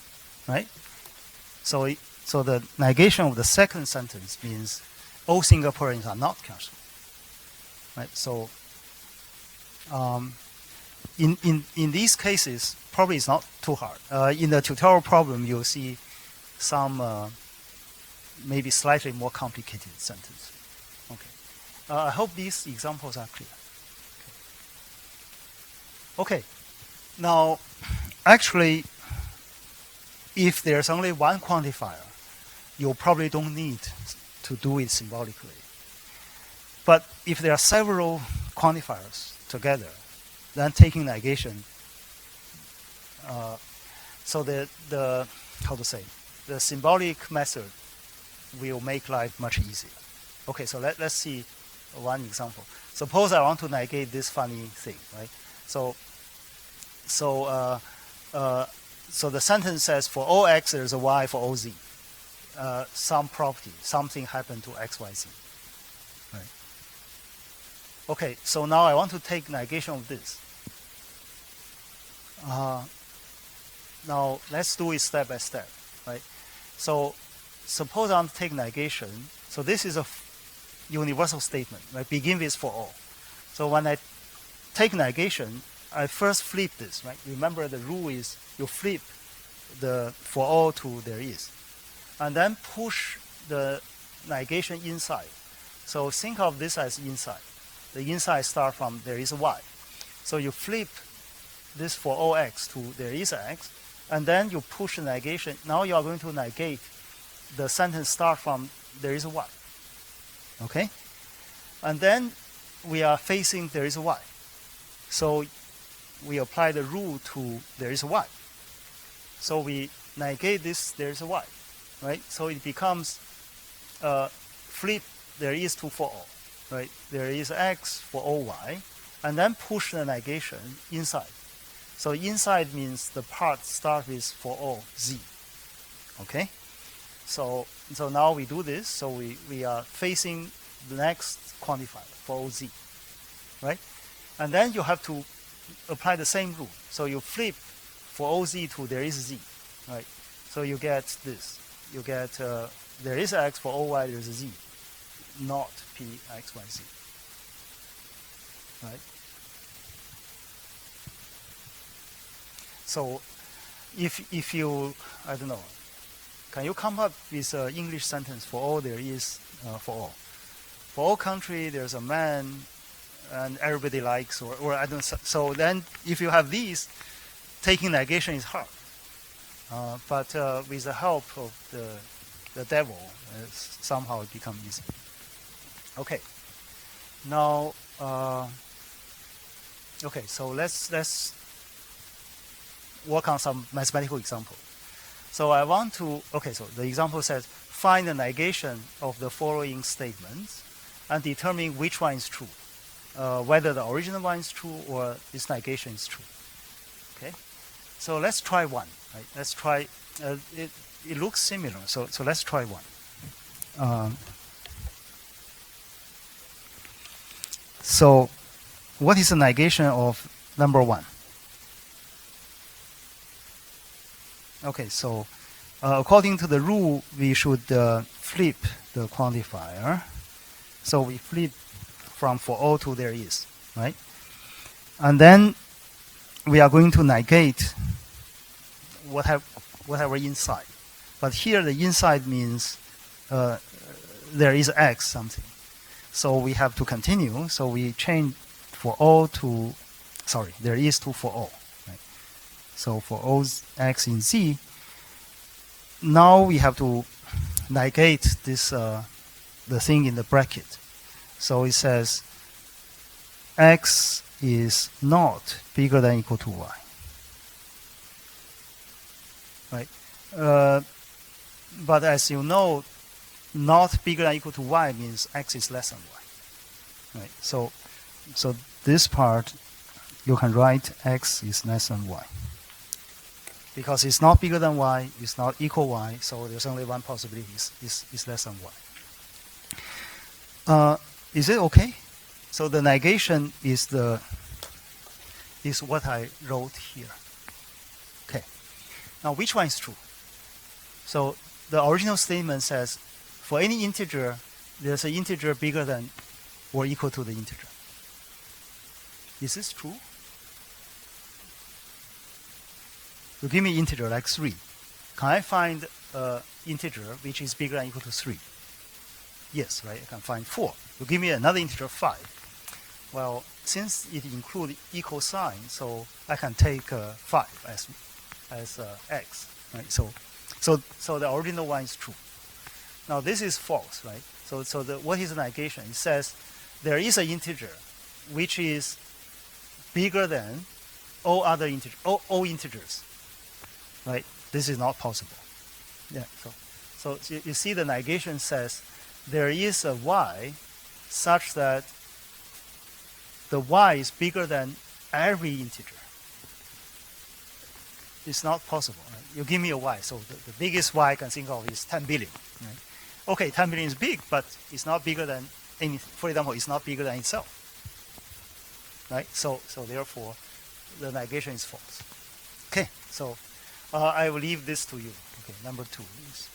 right? So the negation of the second sentence means all Singaporeans are not kiasu, right? So in these cases, probably it's not too hard. In the tutorial problem, you'll see some maybe slightly more complicated sentence. Okay. I hope these examples are clear. Okay. Now, actually, if there's only one quantifier, you probably don't need to do it symbolically. But if there are several quantifiers together, then taking negation So the how to say, the symbolic method will make life much easier. Okay, so let's see one example. Suppose I want to negate this funny thing, right? So so the sentence says for all x there's a y for all z. Some property, something happened to x, y, z. Right. Okay, so now I want to take negation of this. Now let's do it step by step, right? So suppose I want to take negation. So this is a universal statement, right? Begin with for all. So when I take negation, I first flip this, right? Remember the rule is you flip the for all to there is, and then push the negation inside. So think of this as inside. The inside start from there is a y. So you flip this for all x to there is x, and then you push the negation. Now you are going to negate the sentence start from there is a y. Okay? And then we are facing there is a y. So we apply the rule to there is a y. So we negate this there is a y, right? So it becomes flip there is to for all, right? There is x for all y, and then push the negation inside. So inside means the part start with for all z. Okay? So now we do this. So we are facing the next quantifier for all z, right? And then you have to apply the same rule. So you flip for all z to there is z, right? So you get this. You get there is x for all y, there is z, not p x, y, z, right? So if you, I don't know, can you come up with an English sentence for all there is for all? For all country, there's a man, and everybody likes, or I don't. So then, if you have these, taking negation is hard. But with the help of the devil, somehow it becomes easy. Okay. Now, okay. So let's work on some mathematical example. So I want to. Okay. So the example says find the negation of the following statements and determine which one is true. Whether the original one is true or its negation is true. Okay, so let's try one. Right? Let's try. It looks similar, so let's try one. So, what is the negation of number one? Okay, so according to the rule, we should flip the quantifier. So we flip from for all to there is, right? And then we are going to negate whatever inside. But here the inside means there is x something. So we have to continue. So we change for all to, sorry, there is to for all. Right? So for all x in z, now we have to negate this the thing in the bracket. So it says x is not bigger than or equal to y. Right? But as you know, not bigger than or equal to y means x is less than y. Right? So this part you can write x is less than y. Because it's not bigger than y, it's not equal y, so there's only one possibility is less than y. Is it okay? So the negation is what I wrote here. Okay. Now which one is true? So the original statement says for any integer, there's an integer bigger than or equal to the integer. Is this true? You give me integer like 3. Can I find an integer which is bigger than or equal to 3? Yes, right? I can find 4. You give me another integer 5. Well, since it includes equal sign, so I can take 5 as x, right? So the original one is true. Now this is false, right? So what is the negation? It says there is an integer which is bigger than all other integers, all integers. right? This is not possible. Yeah. So you see the negation says there is a y such that the y is bigger than every integer. It's not possible. Right? You give me a y, so the biggest y I can think of is 10 billion. Right? Okay, 10 billion is big, but it's not bigger than any. For example, it's not bigger than itself. Right? So therefore, the negation is false. Okay. So I will leave this to you. Okay, number 2 is.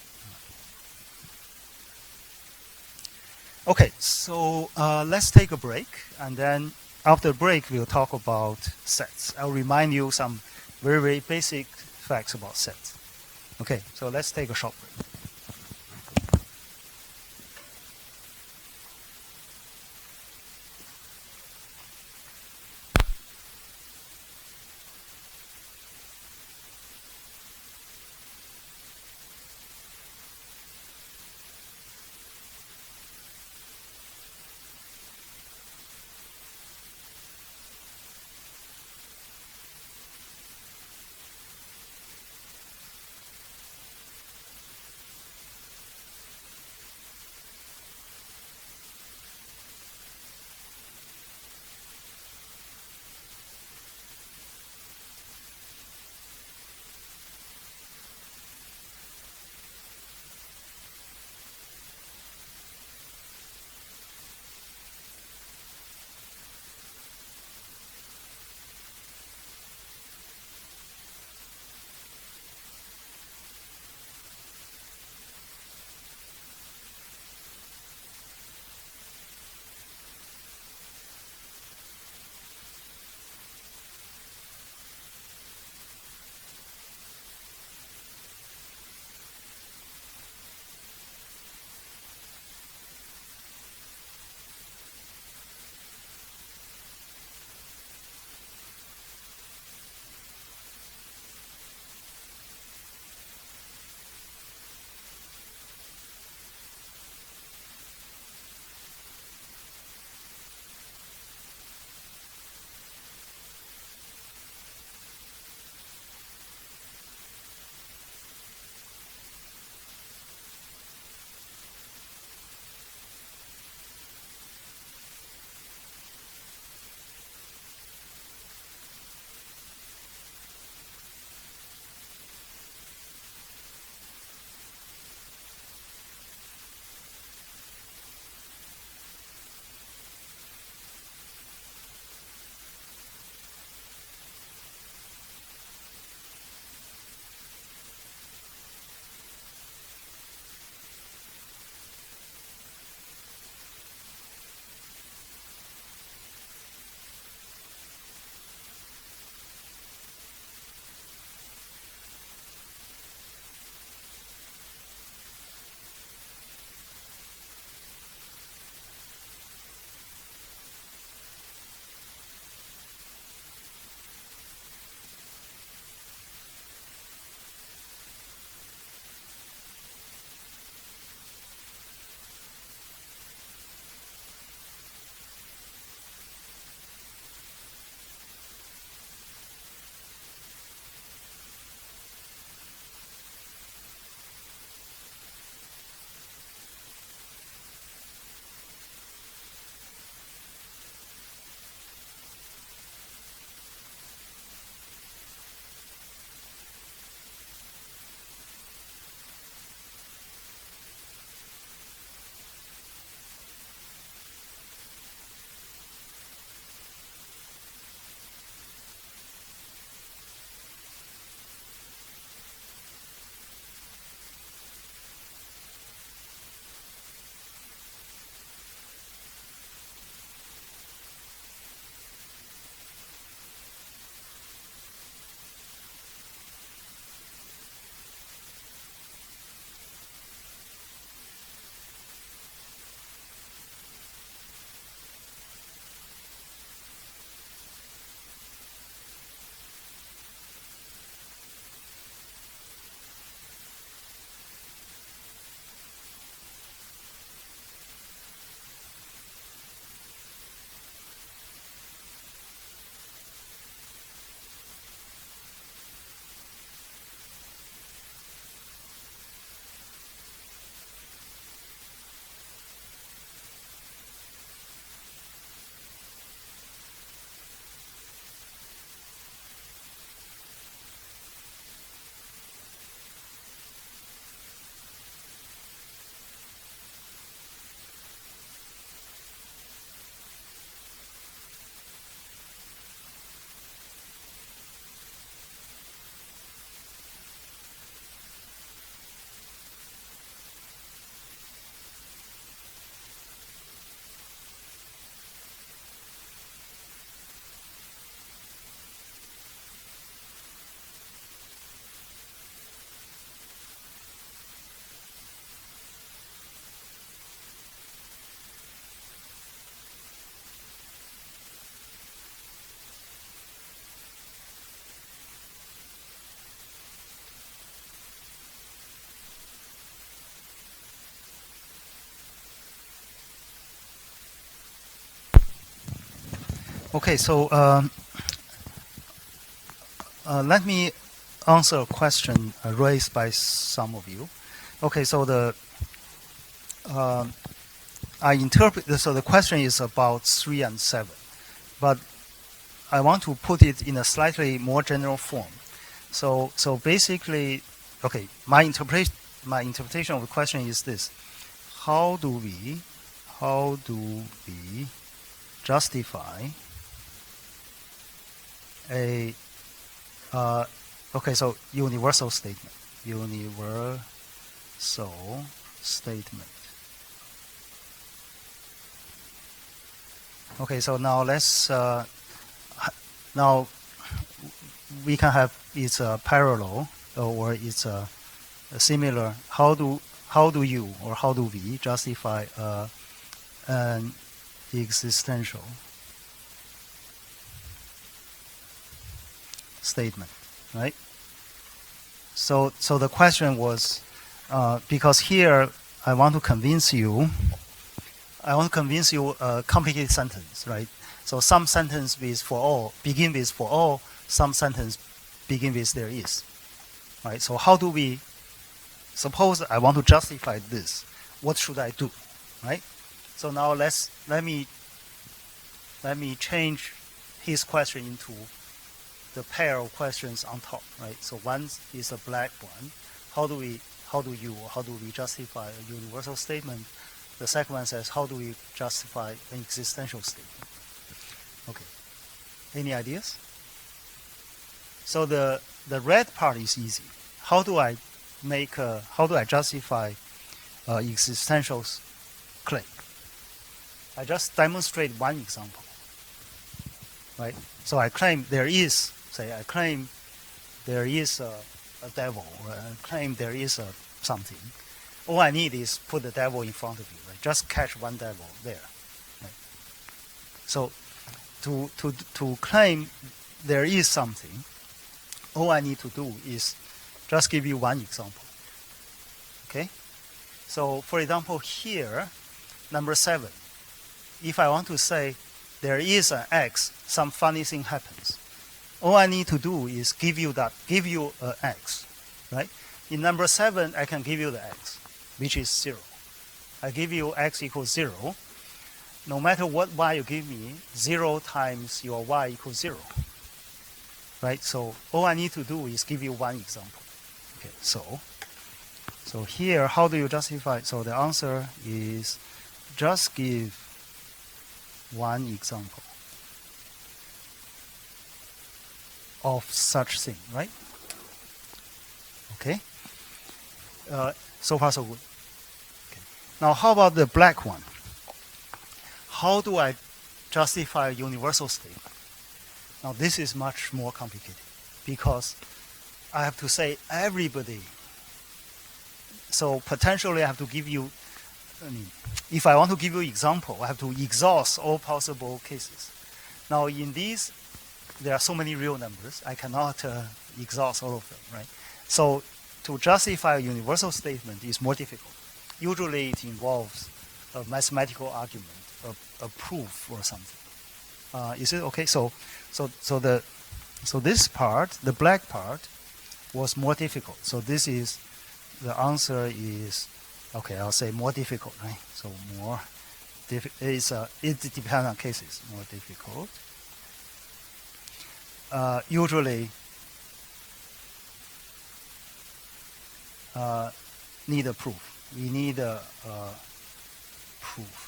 Okay, so let's take a break, and then after break, we'll talk about sets. I'll remind you some very, very basic facts about sets. Okay, so let's take a short break. Okay, so let me answer a question raised by some of you. Okay, so I interpret so the question is about 3 and 7, but I want to put it in a slightly more general form. So basically, okay, my interpretation of the question is this: How do we justify a okay, so universal statement. Okay, so now let's now we can have it's a parallel or it's a similar. How do you or how do we justify an existential statement, right? So the question was because here I want to convince you a complicated sentence, right? So some sentence with for all begin with for all, some sentence begin with there is, right? So how do we suppose I want to justify this? What should I do, right? So now let me change his question into the pair of questions on top, right? So one is a black one. How do we justify a universal statement? The second one says, how do we justify an existential statement? Okay. Any ideas? So the red part is easy. How do I justify existential claim? I just demonstrate one example, right? So I claim there is a devil, or I claim there is a something. All I need is put the devil in front of you, right? Just catch one devil there. Right? So to claim there is something, all I need to do is just give you one example. Okay? So for example here, number 7. If I want to say there is an X, some funny thing happens. All I need to do is give you an X, right? In number 7, I can give you the X, which is 0. I give you X equals 0. No matter what Y you give me, 0 times your Y equals 0, right? So all I need to do is give you one example. Okay, so here, how do you justify? So the answer is just give one example of such thing, right? Okay. So far so good. Okay. Now how about the black one? How do I justify a universal statement? Now this is much more complicated because I have to say everybody. So potentially I have to give you, if I want to give you an example, I have to exhaust all possible cases. Now in these, there are so many real numbers, I cannot exhaust all of them, right? So to justify a universal statement is more difficult. Usually it involves a mathematical argument, a proof or something. Is it okay? So this part, the black part, was more difficult. So this is, the answer is, okay, I'll say more difficult, right? So more difficult, it depends on cases, more difficult. Usually need a proof. We need a proof.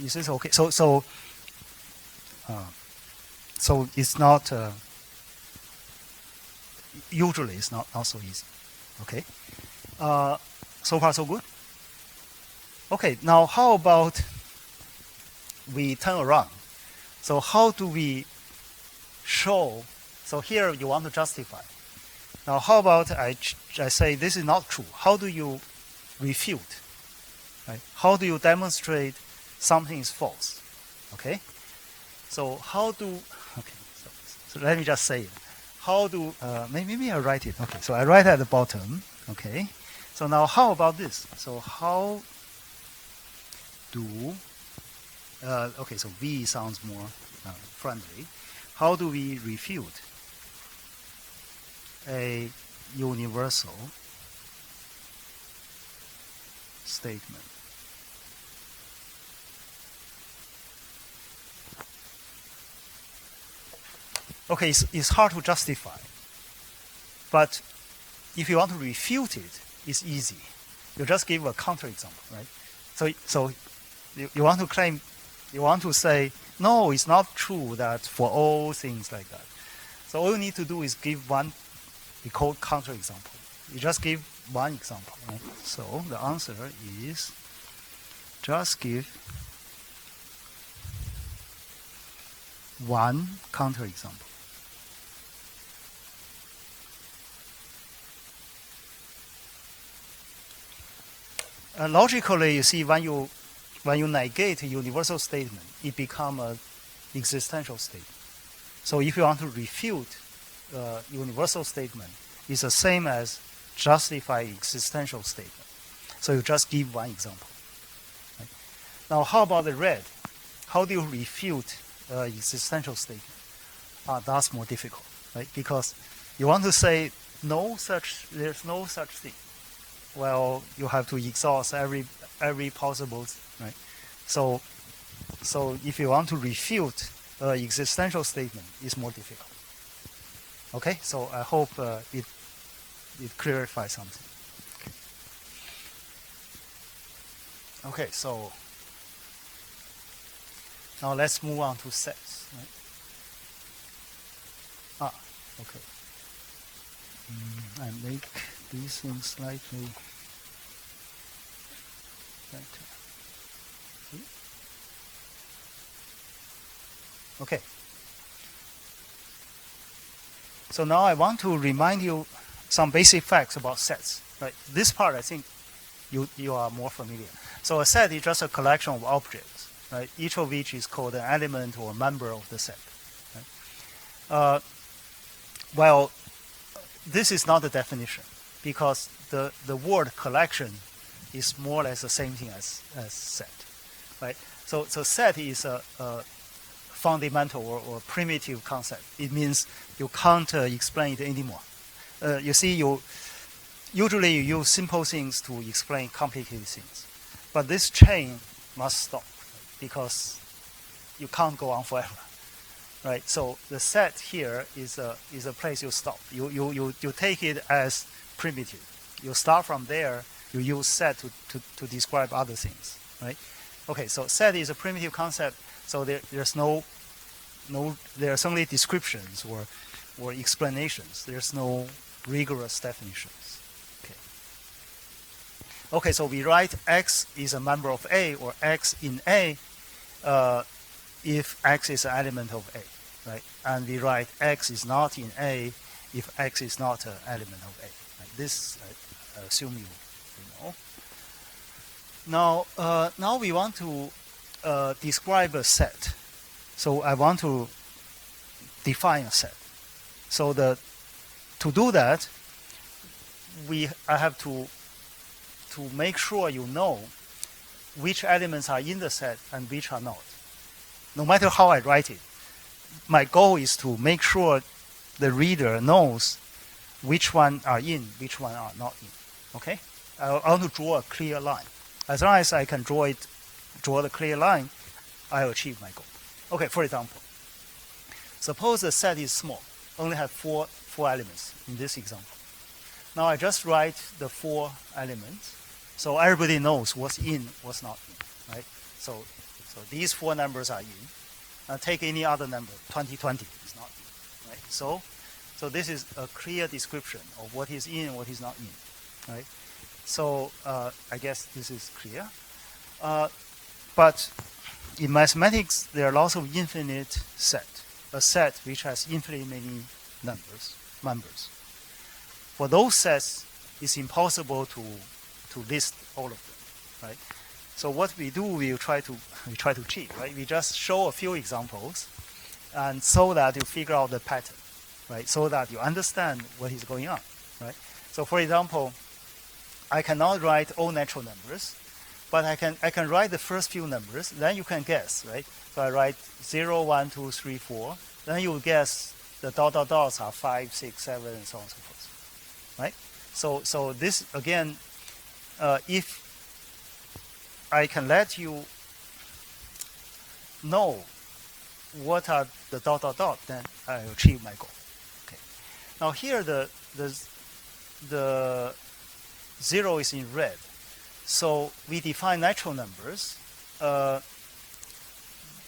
Is this okay? So it's not. Usually, it's not so easy. Okay. So far, so good. Okay. Now, how about we turn around? So how do we show? So here you want to justify. Now, how about I say this is not true? How do you refute? Right? How do you demonstrate something is false? Okay. So how do? Okay. So let me just say it. How do? Maybe I write it. Okay. So I write at the bottom. Okay. So now how about this? So how do Okay, so V sounds more friendly. How do we refute a universal statement? Okay, it's hard to justify, but if you want to refute it, it's easy. You just give a counterexample, right? So you want to claim, you want to say, no, it's not true that for all things like that. So all you need to do is give one, we call counterexample. You just give one example, right? So the answer is just give one counterexample. Logically, you see, when you negate a universal statement, it becomes an existential statement. So if you want to refute a universal statement, it's the same as justify existential statement. So you just give one example. Right? Now, how about the red? How do you refute existential statement? That's more difficult, right? Because you want to say there's no such thing. Well, you have to exhaust every possible, right? So if you want to refute existential statement, it's more difficult. Okay, so I hope it clarifies something. Okay, so now let's move on to sets. Right? Okay. I make these things slightly better. Okay. So now I want to remind you some basic facts about sets. Right? This part I think you are more familiar. So a set is just a collection of objects, right? Each of which is called an element or member of the set. Right? Well, this is not the definition, because the word collection is more or less the same thing as set, right? So set is a fundamental or primitive concept. It means you can't explain it anymore. You see, usually you use simple things to explain complicated things, but this chain must stop, because you can't go on forever. Right, so the set here is a place you stop. You take it as primitive. You start from there. You use set to describe other things. Right. Okay, so set is a primitive concept. So there's only descriptions or explanations. There's no rigorous definitions. Okay. Okay, so we write X is a member of A, or X in A, if X is an element of A. Right? And we write X is not in A if X is not an element of A. Right? This I assume you know. Now we want to describe a set. So I want to define a set. So to do that, I have to make sure you know which elements are in the set and which are not. No matter how I write it, my goal is to make sure the reader knows which one are in, which one are not in. Okay? I want to draw a clear line. As long as I can draw the clear line, I achieve my goal. Okay, for example, suppose the set is small, only have four elements in this example. Now I just write the 4 elements, so everybody knows what's in, what's not in, right? So these 4 numbers are in. Take any other number, 2020 is not in, right? So this is a clear description of what is in and what is not in, right? So I guess this is clear. But in mathematics, there are lots of infinite set, a set which has infinitely many members. For those sets, it's impossible to list all of them, right? So what we do, we try to cheat, right? We just show a few examples, and so that you figure out the pattern, right? So that you understand what is going on, right? So for example, I cannot write all natural numbers, but I can write the first few numbers, then you can guess, right? So I write 0, 1, 2, 3, 4. Then you will guess the dots are 5, 6, 7, and so on and so forth, right? So this, again, if I can let you know what are the dot, then I achieve my goal. Okay. Now here the 0 is in red. So we define natural numbers.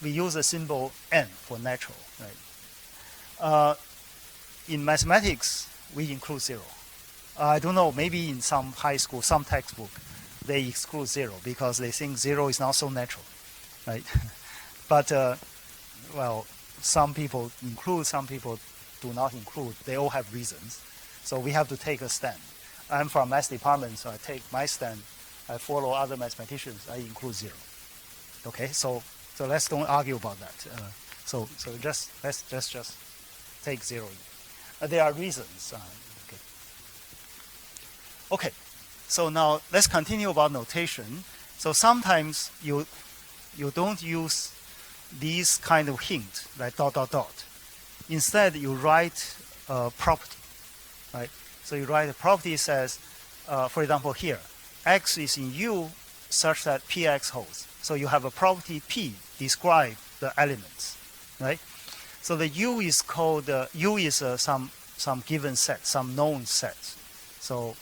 We use the symbol n for natural, right? In mathematics, we include 0. I don't know, maybe in some high school, some textbook, they exclude 0 because they think 0 is not so natural, right? But, well, some people include, some people do not include. They all have reasons. So we have to take a stand. I'm from math department, so I take my stand. I follow other mathematicians. I include 0. Okay, so let's don't argue about that. So let's just take 0 in. There are reasons. Okay, so now let's continue about notation. So sometimes you don't use these kind of hint like dot. Instead, you write a property, right? So you write a property says, for example, here, x is in U such that Px holds. So you have a property P describe the elements, right? So the U is called U is some given set, some known set. So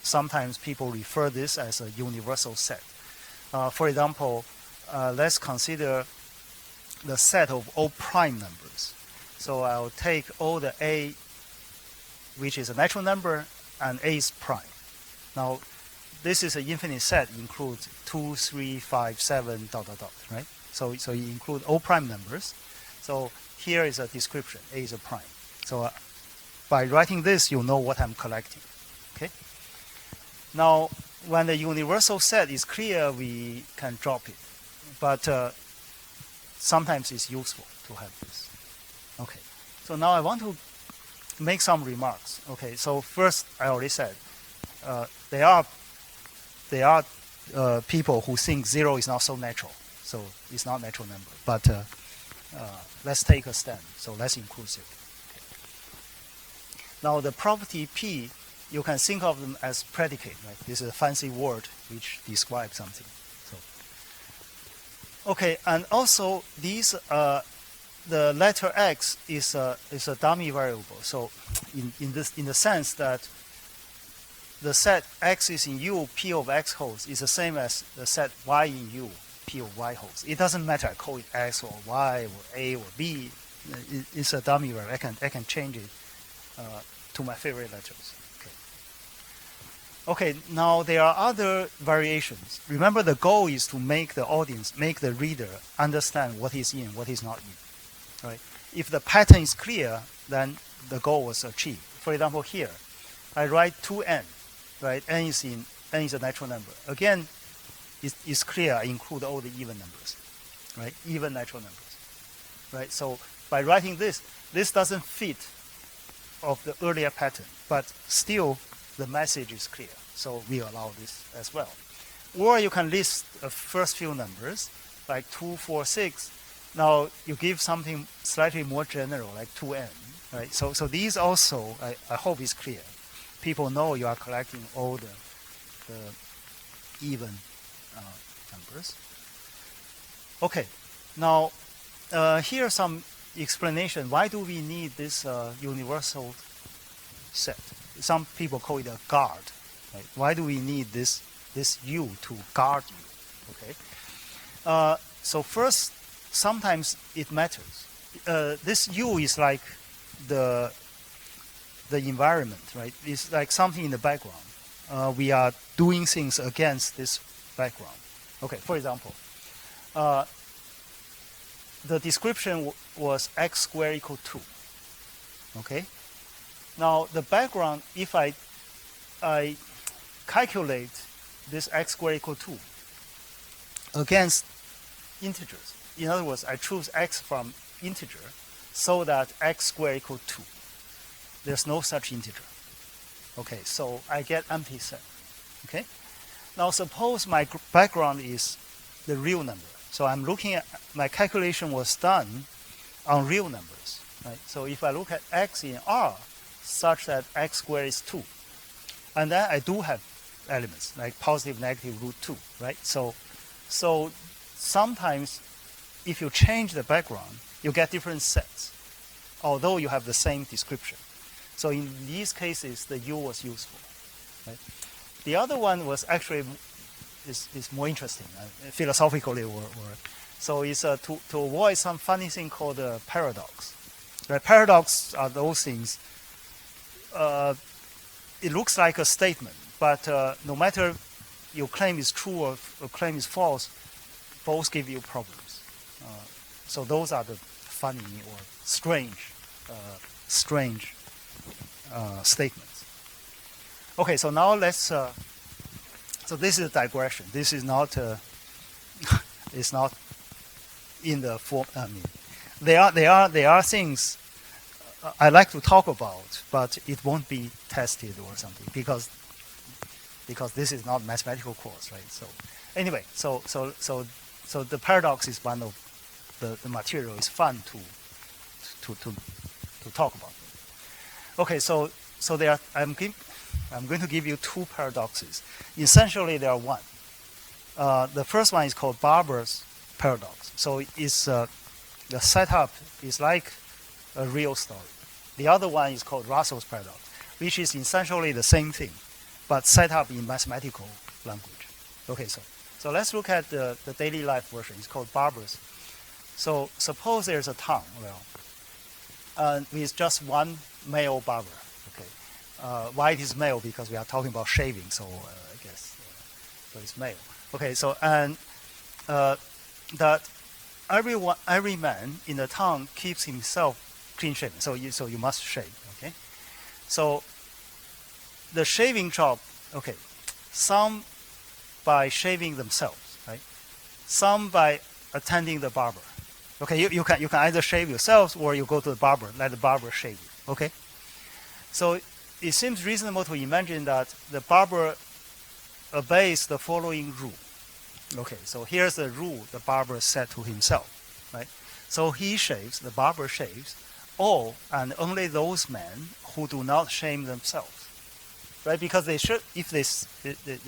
sometimes people refer this as a universal set. For example, let's consider the set of all prime numbers. So I'll take all the A, which is a natural number, and A is prime. Now, this is an infinite set, includes 2, 3, 5, 7, right? So you include all prime numbers. So here is a description, A is a prime. So by writing this, you know what I'm collecting, okay? Now, when the universal set is clear, we can drop it. But sometimes it's useful to have this. Okay, so now I want to make some remarks. Okay, so first, I already said, there are people who think 0 is not so natural. So it's not natural number. But let's take a stand. So let's include 0. Okay. Now the property P, you can think of them as predicate, right? This is a fancy word which describes something. So, okay, and also these the letter X is a dummy variable. So in the sense that the set X is in U, P of X holds is the same as the set Y in U, P of Y holds. It doesn't matter. I call it X or Y or A or B. It's a dummy variable. I can change it to my favorite letters. Okay, now there are other variations. Remember, the goal is to make the audience, make the reader understand what is in, what is not in, right? If the pattern is clear, then the goal was achieved. For example, here, I write 2n, right? N is a natural number. Again, it's clear. I include all the even numbers, right? Even natural numbers, right? So by writing this doesn't fit of the earlier pattern, but still the message is clear. So we allow this as well. Or you can list the first few numbers, like 2, 4, 6. Now you give something slightly more general, like 2n, right? So these also, I hope is clear. People know you are collecting all the even numbers. Okay, now here's some explanation. Why do we need this universal set? Some people call it a guard. Right? Why do we need this U to guard you? Okay. So first, sometimes it matters. This U is like the environment, right? It's like something in the background. We are doing things against this background. Okay. For example, the description was x squared equal 2. Okay. Now the background, if I calculate this x squared equal 2 against integers. In other words, I choose x from integer so that x squared equal 2. There's no such integer. Okay, so I get empty set. Okay. Now suppose my background is the real number. So I'm looking at my calculation was done on real numbers, right? So if I look at x in R such that x squared is 2, and then I do have elements like positive, negative, root 2, right? So sometimes if you change the background, you get different sets, although you have the same description. So in these cases, the U was useful, right? The other one was actually is more interesting, philosophically, so it's to avoid some funny thing called a paradox. Right? Paradox are those things. It looks like a statement, but no matter your claim is true or claim is false, both give you problems. So those are the funny or strange statements. Okay, so now let's. So this is a digression. This is not. It's not in the form. I mean, there are things I like to talk about, but it won't be tested or something because this is not mathematical course, right? So anyway, so the paradox is one of the material is fun to talk about. Okay, so there are, I'm going to give you two paradoxes. Essentially, there are one. The first one is called Barber's paradox. So it's the setup is like a real story. The other one is called Russell's paradox, which is essentially the same thing, but set up in mathematical language. Okay, so let's look at the daily life version. It's called Barber's. So suppose there's a town, with just one male barber. Okay, why it is male? Because we are talking about shaving, so I guess so it's male. Okay, so and that every man in the town keeps himself clean shaven. So you must shave. Okay, so the shaving job. Okay, some by shaving themselves, right? Some by attending the barber. Okay, you can either shave yourselves or you go to the barber, let the barber shave you. Okay, so it seems reasonable to imagine that the barber obeys the following rule. Okay, so here's the rule the barber set to himself, right? So he shaves, the barber shaves, all and only those men who do not shave themselves, right? Because they should, if they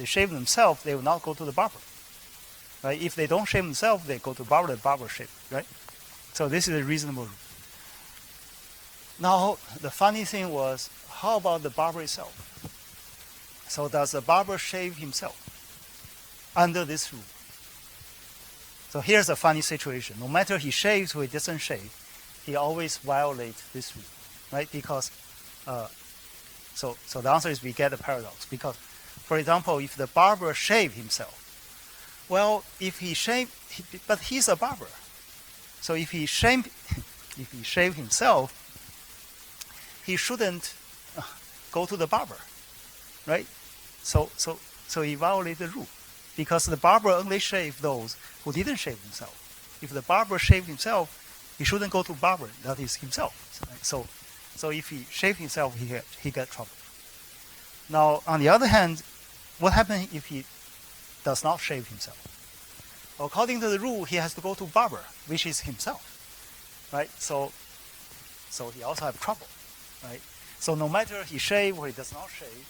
shave themselves, they will not go to the barber, right? If they don't shave themselves, they go to the barber shave, right? So this is a reasonable rule. Now, the funny thing was, how about the barber itself? So does the barber shave himself under this rule? So here's a funny situation. No matter he shaves or he doesn't shave, he always violates this rule, right? Because, so the answer is we get a paradox. Because, for example, if the barber shave himself, well, if he shave, but he's a barber. So if he shave himself, he shouldn't go to the barber, right? So he violated the rule, because the barber only shaved those who didn't shave themselves. If the barber shaved himself, he shouldn't go to barber. That is himself. So if he shaved himself, he get trouble. Now, on the other hand, what happens if he does not shave himself? According to the rule, he has to go to barber, which is himself, right? So he also have trouble, right? So no matter he shave or he does not shave,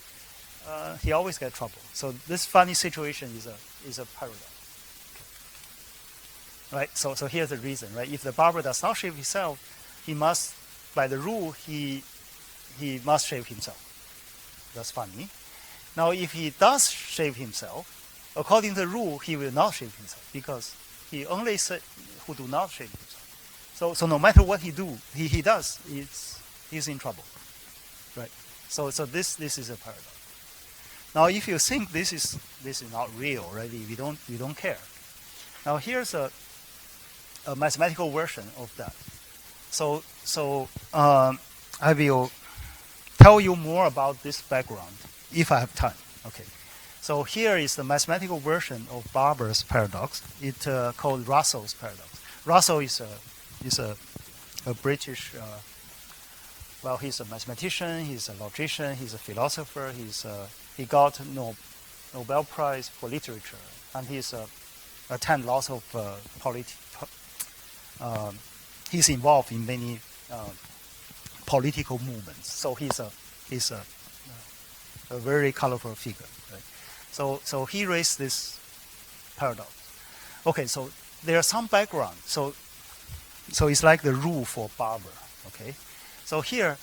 he always get trouble. So this funny situation is a paradox, okay. Right? So here's the reason, right? If the barber does not shave himself, he must, by the rule, he must shave himself. That's funny. Now, if he does shave himself, according to the rule, he will not shave himself, because he only said who do not shave himself. So no matter what he does, he's in trouble, right? So this is a paradox. Now, if you think this is not real, right? We don't care. Now here's a mathematical version of that. So I will tell you more about this background if I have time. Okay. So here is the mathematical version of Barber's paradox. It's called Russell's paradox. Russell is a British. Well, he's a mathematician. He's a logician. He's a philosopher. He got Nobel Prize for Literature, and he's attend lots of he's involved in many political movements. So he's a very colorful figure. Right? So he raised this paradox. Okay, so there's some background. So it's like the rule for Barber. Okay, so here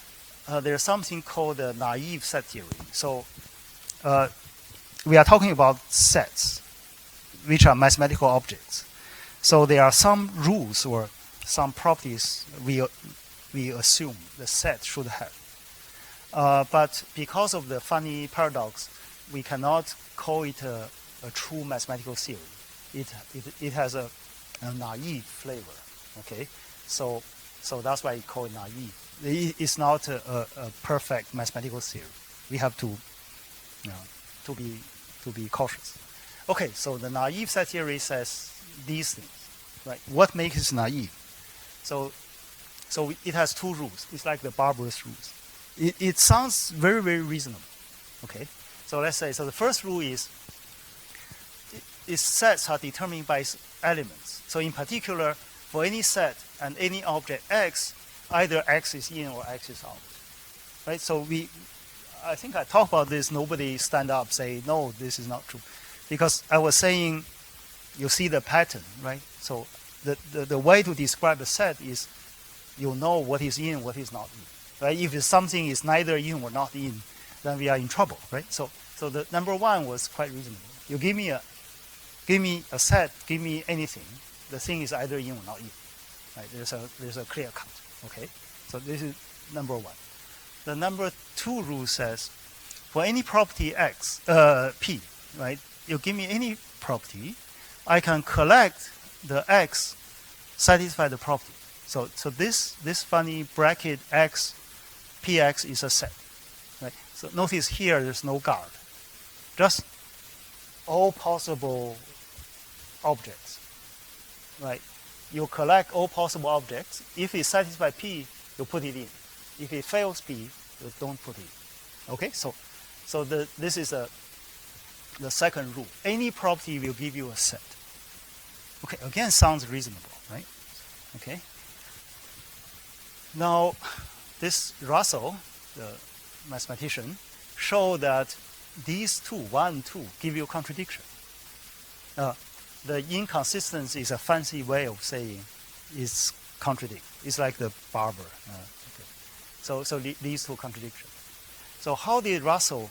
there's something called the naive set theory. So we are talking about sets, which are mathematical objects. So there are some rules or some properties we assume the set should have. But because of the funny paradox, we cannot call it a true mathematical theory. It has a naive flavor. Okay, so that's why we call it naive. It's not a perfect mathematical theory. We have to be cautious. Okay, so the naive set theory says these things, right? What makes it naive? So it has two rules. It's like the Barber's rules. It sounds very, very reasonable. Okay, so let's say, so the first rule is its sets are determined by its elements. So in particular, for any set and any object X, either X is in or X is out. Right? So I think I talked about this, nobody stand up say, no, this is not true. Because I was saying, you see the pattern, right? So the way to describe a set is you know what is in, what is not in. Right? If something is neither in or not in, then we are in trouble, right? So the number one was quite reasonable. You give me a set, give me anything, the thing is either in or not in. Right? There's a clear cut. Okay? So this is number one. The number two rule says, for any property X, P, right? You give me any property, I can collect the X, satisfy the property. So this funny bracket X, Px is a set. Right? So notice here there's no guard. Just all possible objects. Right? You collect all possible objects. If it satisfies P, you put it in. If it fails P, you don't put it in. Okay? So this is the second rule. Any property will give you a set. Okay, again, sounds reasonable, right? Okay. Now, this Russell, the mathematician, showed that these two, 1 and 2, give you contradiction. The inconsistency is a fancy way of saying it's contradict. It's like the Barber. Okay. So these two contradictions. So how did Russell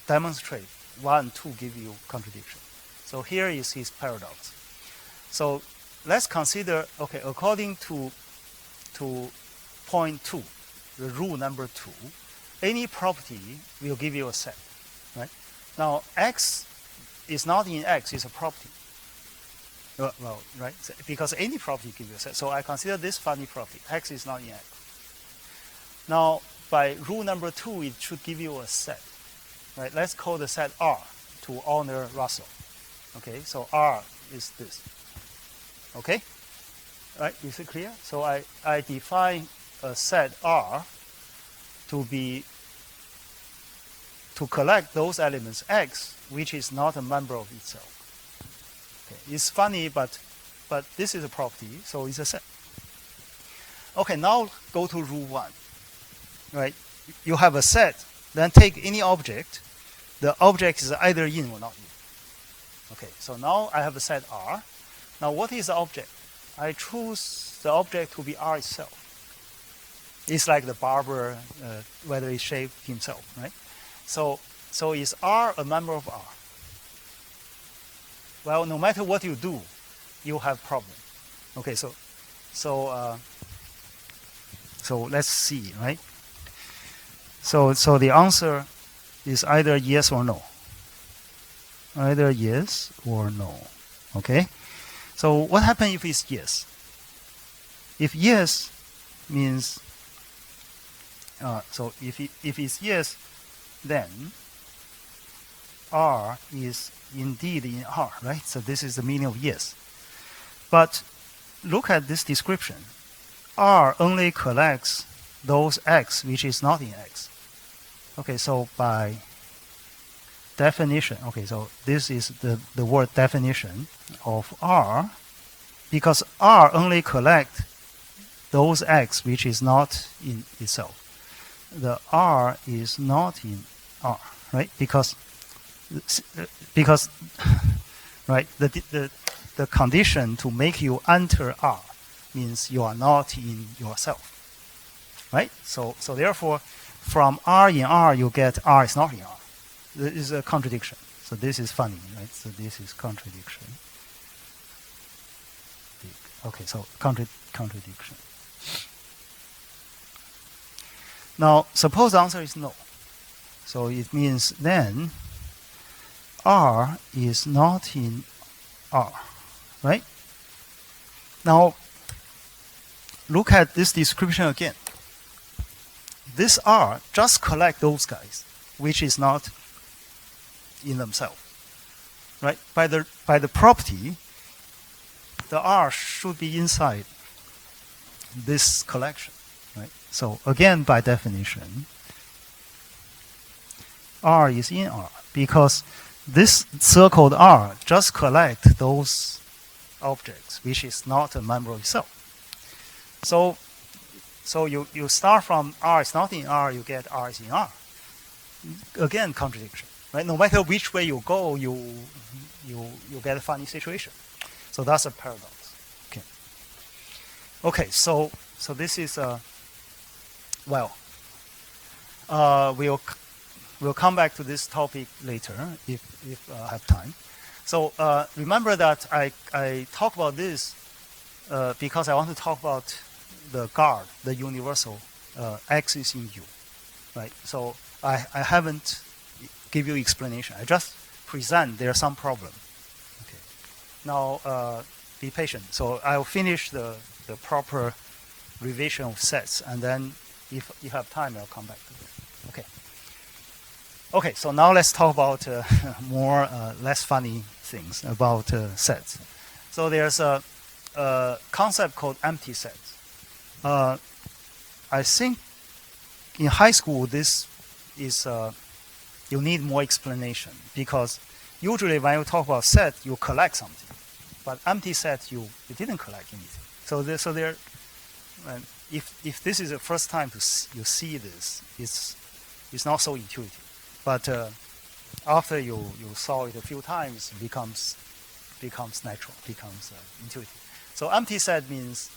demonstrate 1 and 2 give you contradiction? So here is his paradox. So let's consider, okay, according to point 2, the rule number 2, any property will give you a set, right? Now, X is not in X, it's a property. Well, right? So, because any property gives you a set. So I consider this funny property. X is not in X. Now, by rule number 2, it should give you a set, right? Let's call the set R to honor Russell. Okay, so R is this. Okay? Right, is it clear? So I define a set R to collect those elements X, which is not a member of itself. Okay. It's funny, but this is a property, so it's a set. Okay, now go to rule 1. Right? You have a set, then take any object. The object is either in or not in. Okay, so now I have a set R. Now what is the object? I choose the object to be R itself. It's like the Barber, whether he shaved himself, right? So is R a member of R? Well, no matter what you do, you have problem. Okay, so let's see, right? So the answer is either yes or no. Either yes or no. Okay? So what happens if it's yes? If yes means, so if it's yes, then R is indeed in R, right? So this is the meaning of yes. But look at this description. R only collects those X which is not in X. Okay, so by definition. Okay, so this is the word definition of R, because R only collect those X which is not in itself. The R is not in R, right? Because right, the condition to make you enter R means you are not in yourself, right? So therefore, from R in R, you get R is not in R. This is a contradiction. So this is funny, right? So this is contradiction. Okay, so contradiction. Now, suppose the answer is no. So it means then R is not in R, right? Now, look at this description again. This R just collect those guys, which is not in themselves, right? By the property, the R should be inside this collection, right? So again, by definition, R is in R because this circled R just collect those objects, which is not a member of itself. So you start from R is not in R, you get R is in R. Again, contradiction, right? No matter which way you go, you get a funny situation. So that's a paradox. Okay. So this is we'll come back to this topic later if I have time. So remember that I talk about this because I want to talk about the guard, the universal X is in U, right? So I haven't give you explanation. I just present there's some problem. Okay. Now be patient. So I'll finish the proper revision of sets, and then if you have time, I'll come back to this. Okay. Okay. So now let's talk about more less funny things about sets. So there's a concept called empty sets. I think in high school this is you need more explanation because usually when you talk about set, you collect something, but empty set you didn't collect anything. So there, if this is the first time you see this, it's not so intuitive. But after you saw it a few times, it becomes natural, becomes intuitive. So empty set means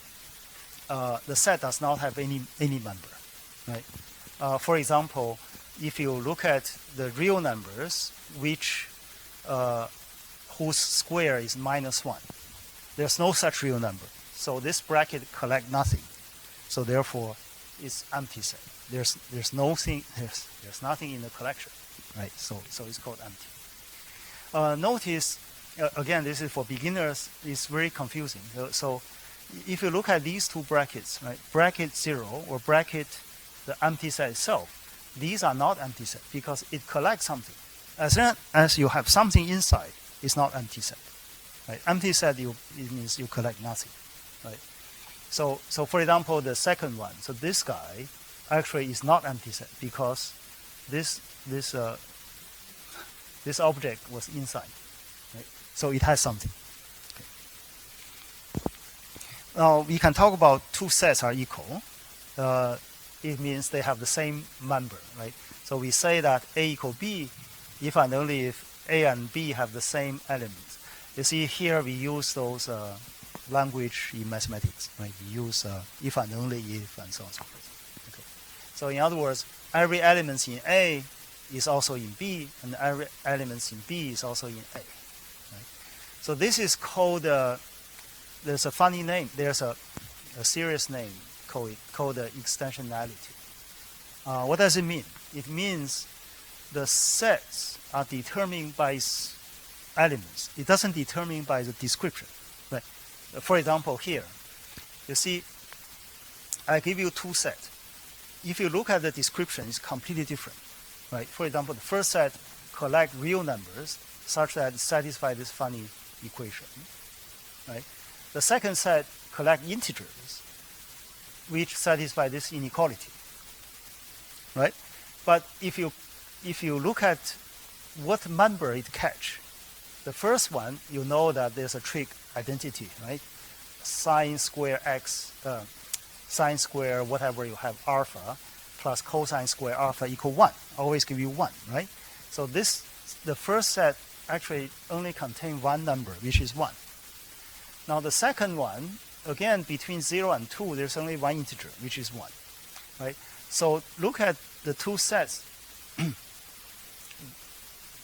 the set does not have any member, right? For example, if you look at the real numbers, whose square is -1, there's no such real number. So this bracket collect nothing. So therefore, it's empty set. There's nothing in the collection, right? So it's called empty. Notice again, this is for beginners. It's very confusing. So if you look at these two brackets, right, bracket 0 or bracket the empty set itself, these are not empty set because it collects something. As long as you have something inside, it's not empty set. Right? Empty set it means you collect nothing. Right? So for example, the second one, so this guy actually is not empty set because this object was inside. Right? So it has something. Okay. Now we can talk about two sets are equal. It means they have the same member, right? So we say that A equal B if and only if A and B have the same elements. You see here we use those language in mathematics, right? We use if and only if and so on and so forth. Okay. So in other words, every element in A is also in B, and every element in B is also in A. Right? So this is called, there's a funny name, there's a serious name called extensionality. What does it mean? It means the sets are determined by its elements. It doesn't determine by the description. Right? For example, here, you see, I give you two sets. If you look at the description, it's completely different. Right? For example, the first set collect real numbers such that it satisfies this funny equation. Right? The second set collect integers which satisfy this inequality. Right? But if you look at what member it catch. The first one, you know that there's a trig identity, right? Sine square x, sine square whatever you have alpha, plus cosine square alpha equal 1. Always give you 1, right? So this, the first set actually only contain one number, which is 1. Now the second one, again, between 0 and 2, there's only one integer, which is 1, right? So look at the two sets.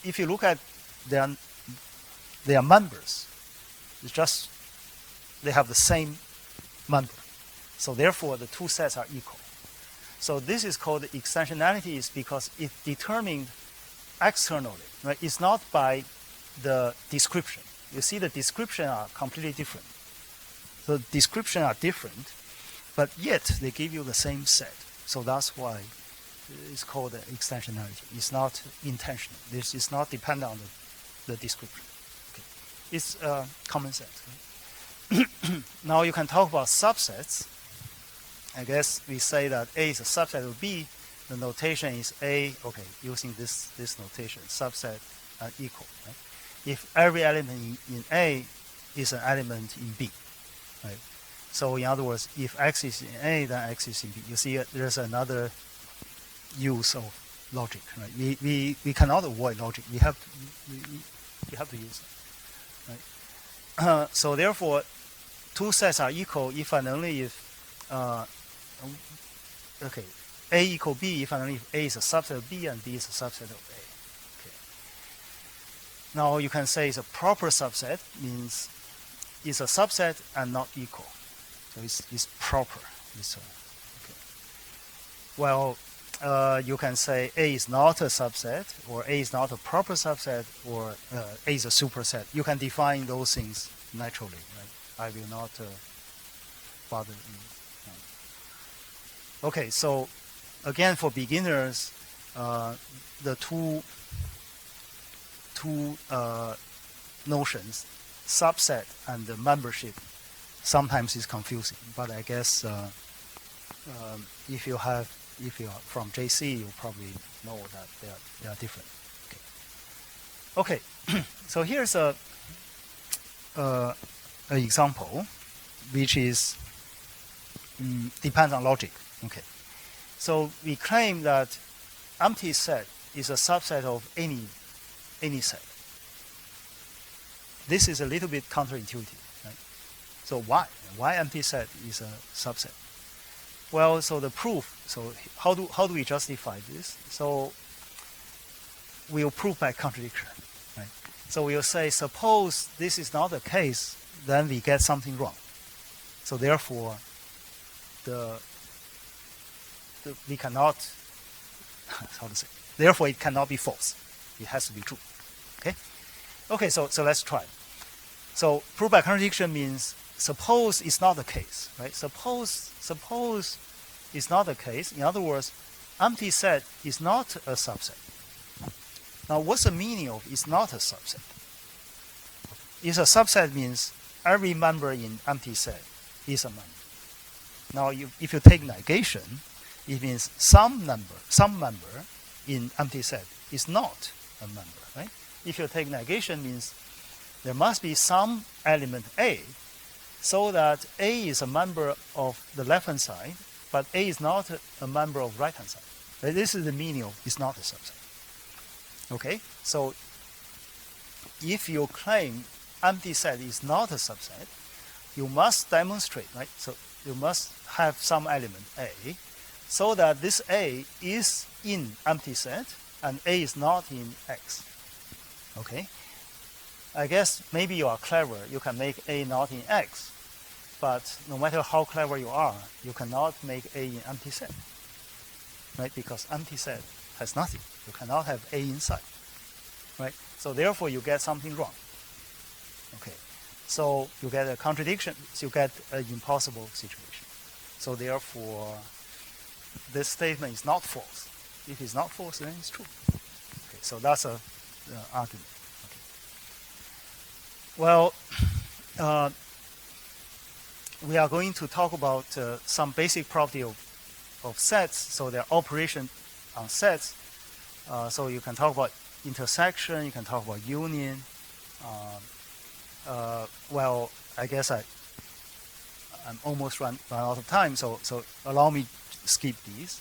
If you look at their members, it's just they have the same member. So therefore, the two sets are equal. So this is called extensionality, is because it determined externally, right? It's not by the description. You see, the description are completely different. The description are different, but yet they give you the same set. So that's why it's called extensionality. It's not intentional. This is not dependent on the description. Okay. It's common sense. Right? Now you can talk about subsets. I guess we say that A is a subset of B. The notation is A, okay, using this notation, subset and equal. Right? If every element in A is an element in B. Right? So in other words, if X is in A, then X is in B. You see, there's another use of logic. Right? We cannot avoid logic. We have to use it. Right? So therefore, two sets are equal if and only if okay, A equal B if and only if A is a subset of B and B is a subset of A. Okay. Now you can say it's a proper subset, means it's a subset and not equal. So it's proper. Okay. Well, you can say A is not a subset, or A is not a proper subset, or A is a superset. You can define those things naturally. Right? I will not bother you. No. Okay, so again, for beginners, the two notions, subset and the membership, sometimes is confusing. But I guess if you are from JC, you probably know that they are different. Okay, so here's a example, which is depends on logic. Okay, so we claim that empty set is a subset of any set. This is a little bit counterintuitive, right? So why empty set is a subset? Well, so the proof. So how do we justify this? So we'll prove by contradiction, right? So we'll say, suppose this is not the case, then we get something wrong. So therefore, we cannot, how to say, therefore it cannot be false. It has to be true. Okay? Okay, so let's try. So proof by contradiction means suppose it's not the case, right? Suppose it's not the case. In other words, empty set is not a subset. Now what's the meaning of it's not a subset? It's a subset means every member in empty set is a member. Now if you take negation, it means some member in empty set is not a member, right? If you take negation, means there must be some element A, so that A is a member of the left-hand side, but A is not a member of right-hand side. This is the meaning of it's not a subset. Okay, so if you claim empty set is not a subset, you must demonstrate, right? So you must have some element A, so that this A is in empty set and A is not in X. Okay? I guess maybe you are clever. You can make A not in X. But no matter how clever you are, you cannot make A in empty set. Right? Because empty set has nothing. You cannot have A inside. Right? So therefore you get something wrong. Okay. So you get a contradiction. So you get an impossible situation. So therefore, this statement is not false. If it's not false, then it's true. Okay, so that's a argument. Okay. Well, we are going to talk about some basic property of sets. So their operation on sets. So you can talk about intersection. You can talk about union. Well, I guess I'm almost run out of time, so allow me to skip these.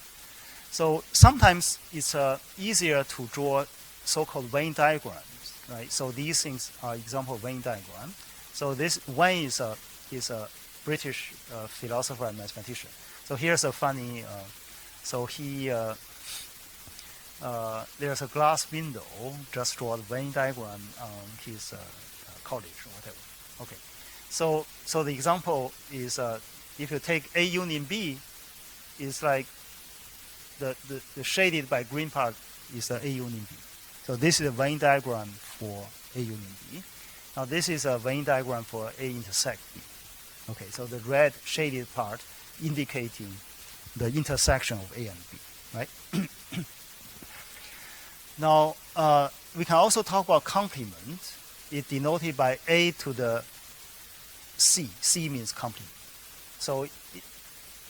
So sometimes it's easier to draw so-called Venn diagrams, right? So these things are example of Venn diagram. So this Venn is a British philosopher and mathematician. So here's a funny. So he there's a glass window. Just draw the Venn diagram on his college or whatever. Okay. So the example is if you take A union B, is like the shaded by green part is the A union B. So this is a Venn diagram for A union B. Now this is a Venn diagram for A intersect B. Okay, so the red shaded part indicating the intersection of A and B, right? Now we can also talk about complement. It's denoted by A to the C. C means complement. So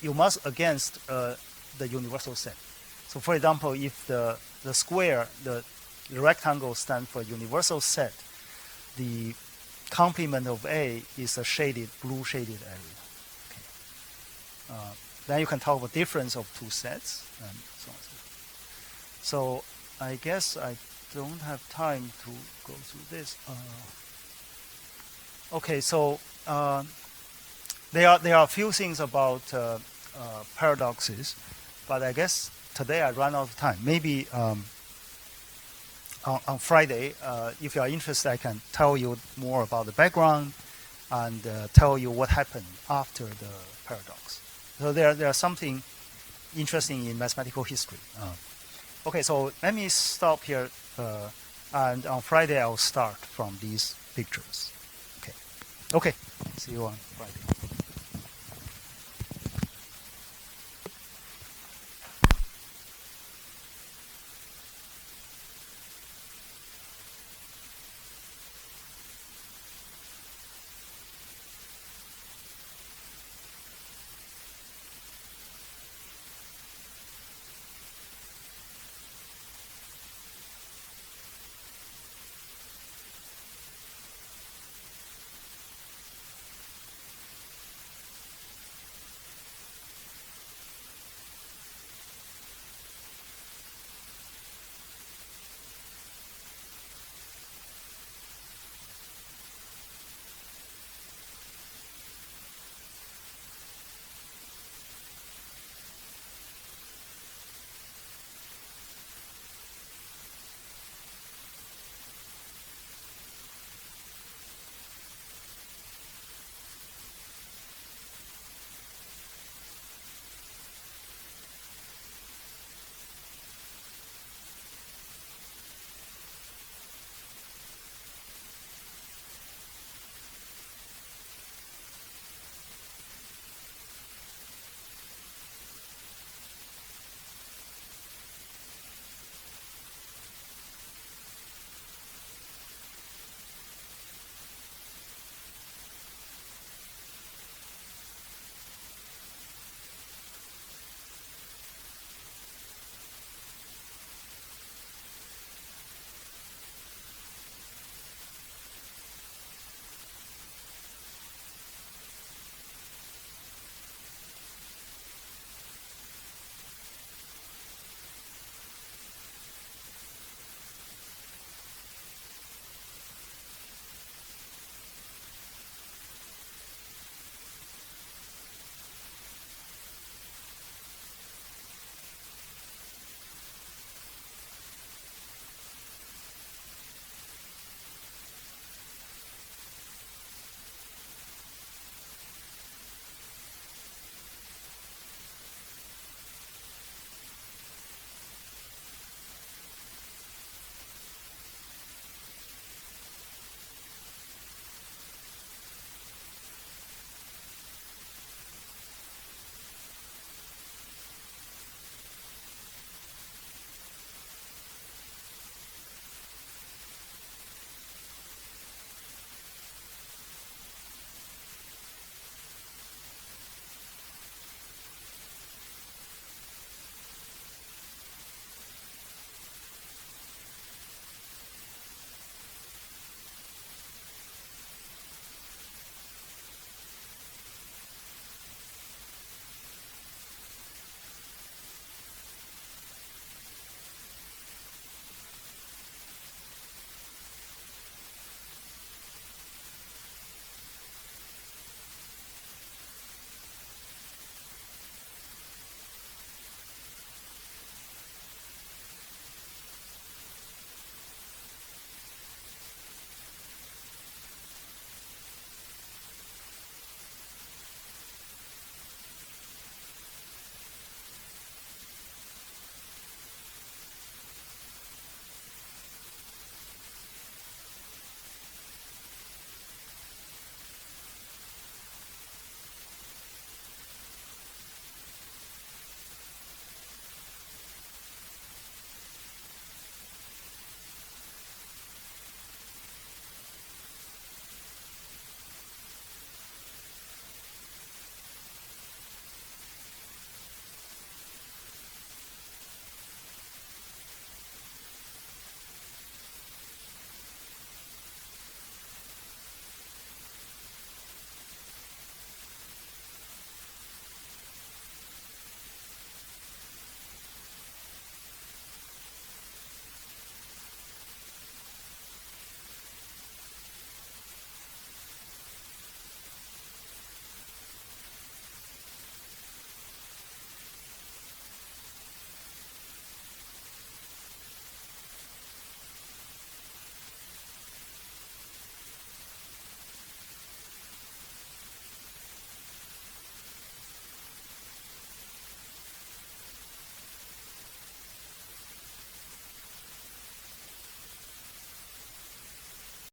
you must against the universal set. So for example, if the square, the rectangle stands for universal set, the complement of A is a shaded, blue shaded area. Okay. Then you can talk about difference of two sets and so on. So I guess I don't have time to go through this. Okay, so there are a few things about paradoxes, but I guess today I run out of time. Maybe on Friday, if you are interested, I can tell you more about the background and tell you what happened after the paradox. So there's something interesting in mathematical history. Okay, so let me stop here, and on Friday I'll start from these pictures. Okay, see you on Friday.